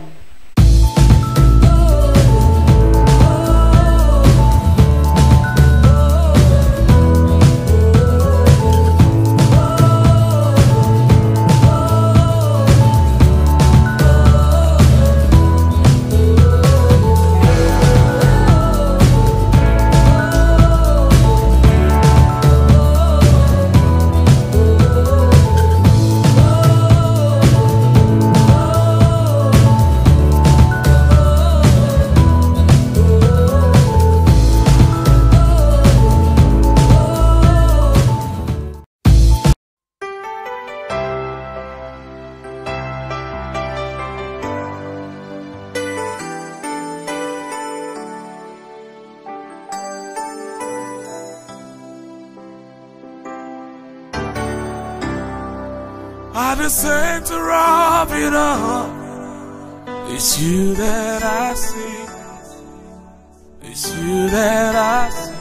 At the center of it all, it's you that I see. It's you that I see.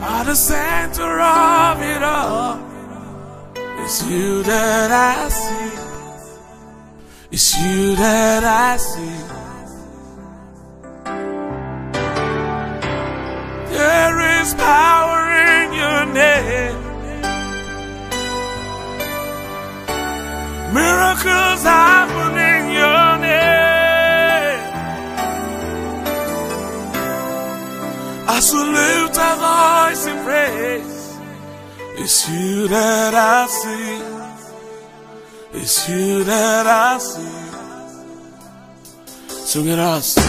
At the center of it all, it's you that I see. It's you that I see. There is power in your name. Miracles happen in your name. As we lift our voice in praise, it's you that I see. It's you that I see. Sing it out. Say.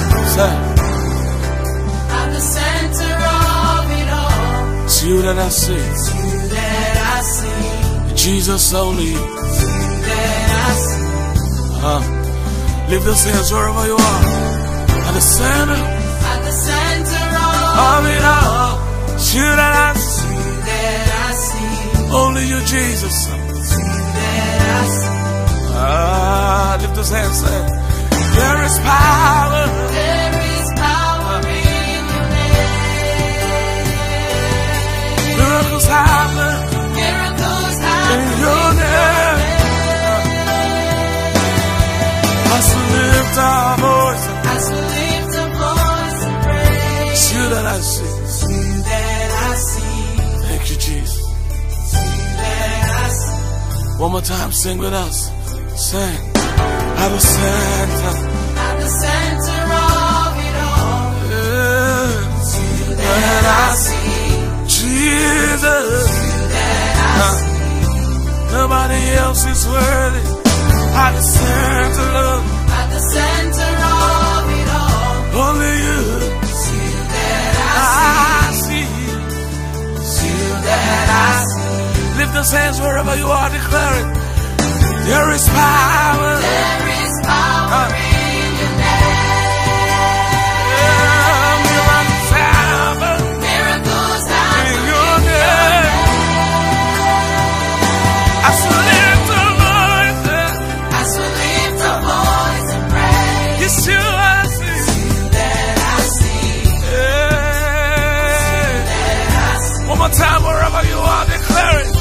At the center of it all, it's you that I see. It's you that I see. Jesus only. It's you that I see. Lift those hands wherever you are. At the center of it all, it's you that I see. It's you that I see. Only you, Jesus. It's you that I see. Lift those hands, say, there is power. There is power in your name. Miracles happen. Miracles happen in your name. As we lift our voice, as we lift our voice and praise, it's you that I see. It's you that I see. Thank you, Jesus. It's you that I see. One more time, sing with us. Sing. At the center of it all, it's you that I see. Jesus, it's you that I see. Nobody else is worthy. At the center of it all, only you. It's you that I see. It's you that I see. Lift those hands wherever you are, declaring, there is power. There is power in your name. Yeah, miracles happen. Miracles happen in your name. As we lift our voices, as we lift our voice and praise, it's you I see. It's you that I see. Yeah. It's you that I see. One more time, wherever you are, declaring,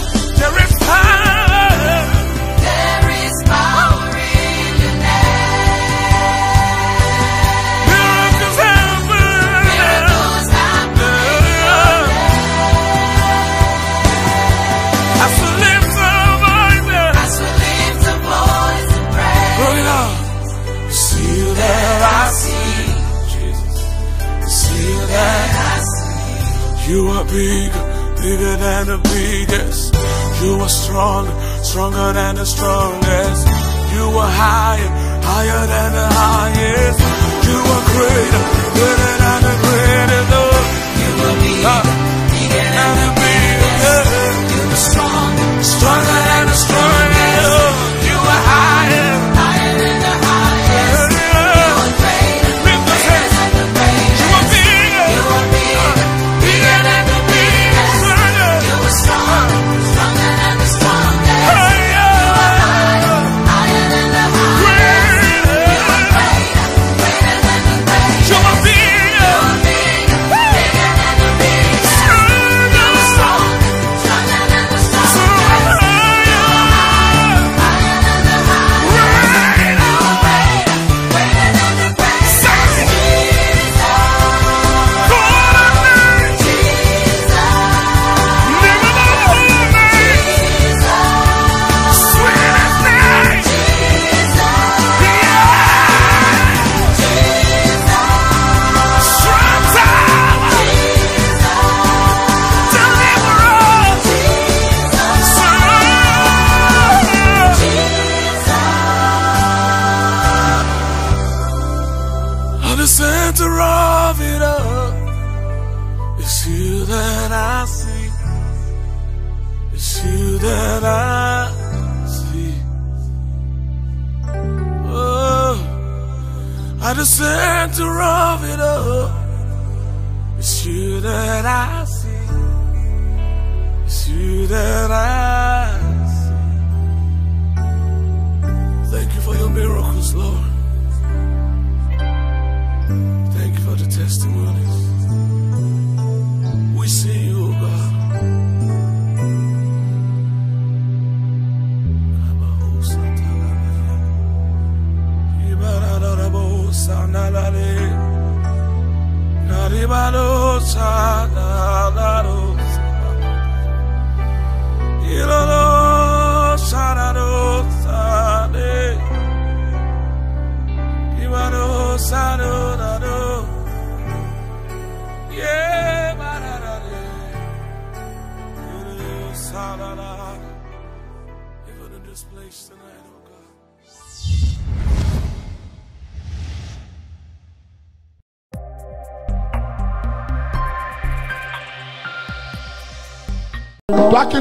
You are bigger than the biggest. You are stronger than the strongest. You are higher than the highest. You are greater than the greatest. You are bigger than the biggest. You are stronger than the strongest. You are higher than the highest. You are greater than the greatest. You are bigger than the biggest. You are stronger than the strongest. You are higher than the highest. You are greater than the greatest. You are bigger than the biggest. You are stronger than the strongest. You are higher than the highest. You are greater than the greatest. At the center of it all, it's you that I see. It's you that I see. Oh, at the center of it all, it's you that I see. It's you that I see. Thank you for your miracles, Lord. Thank you for the testimonies. We see you, oh God. Even in this place tonight, oh God. Back in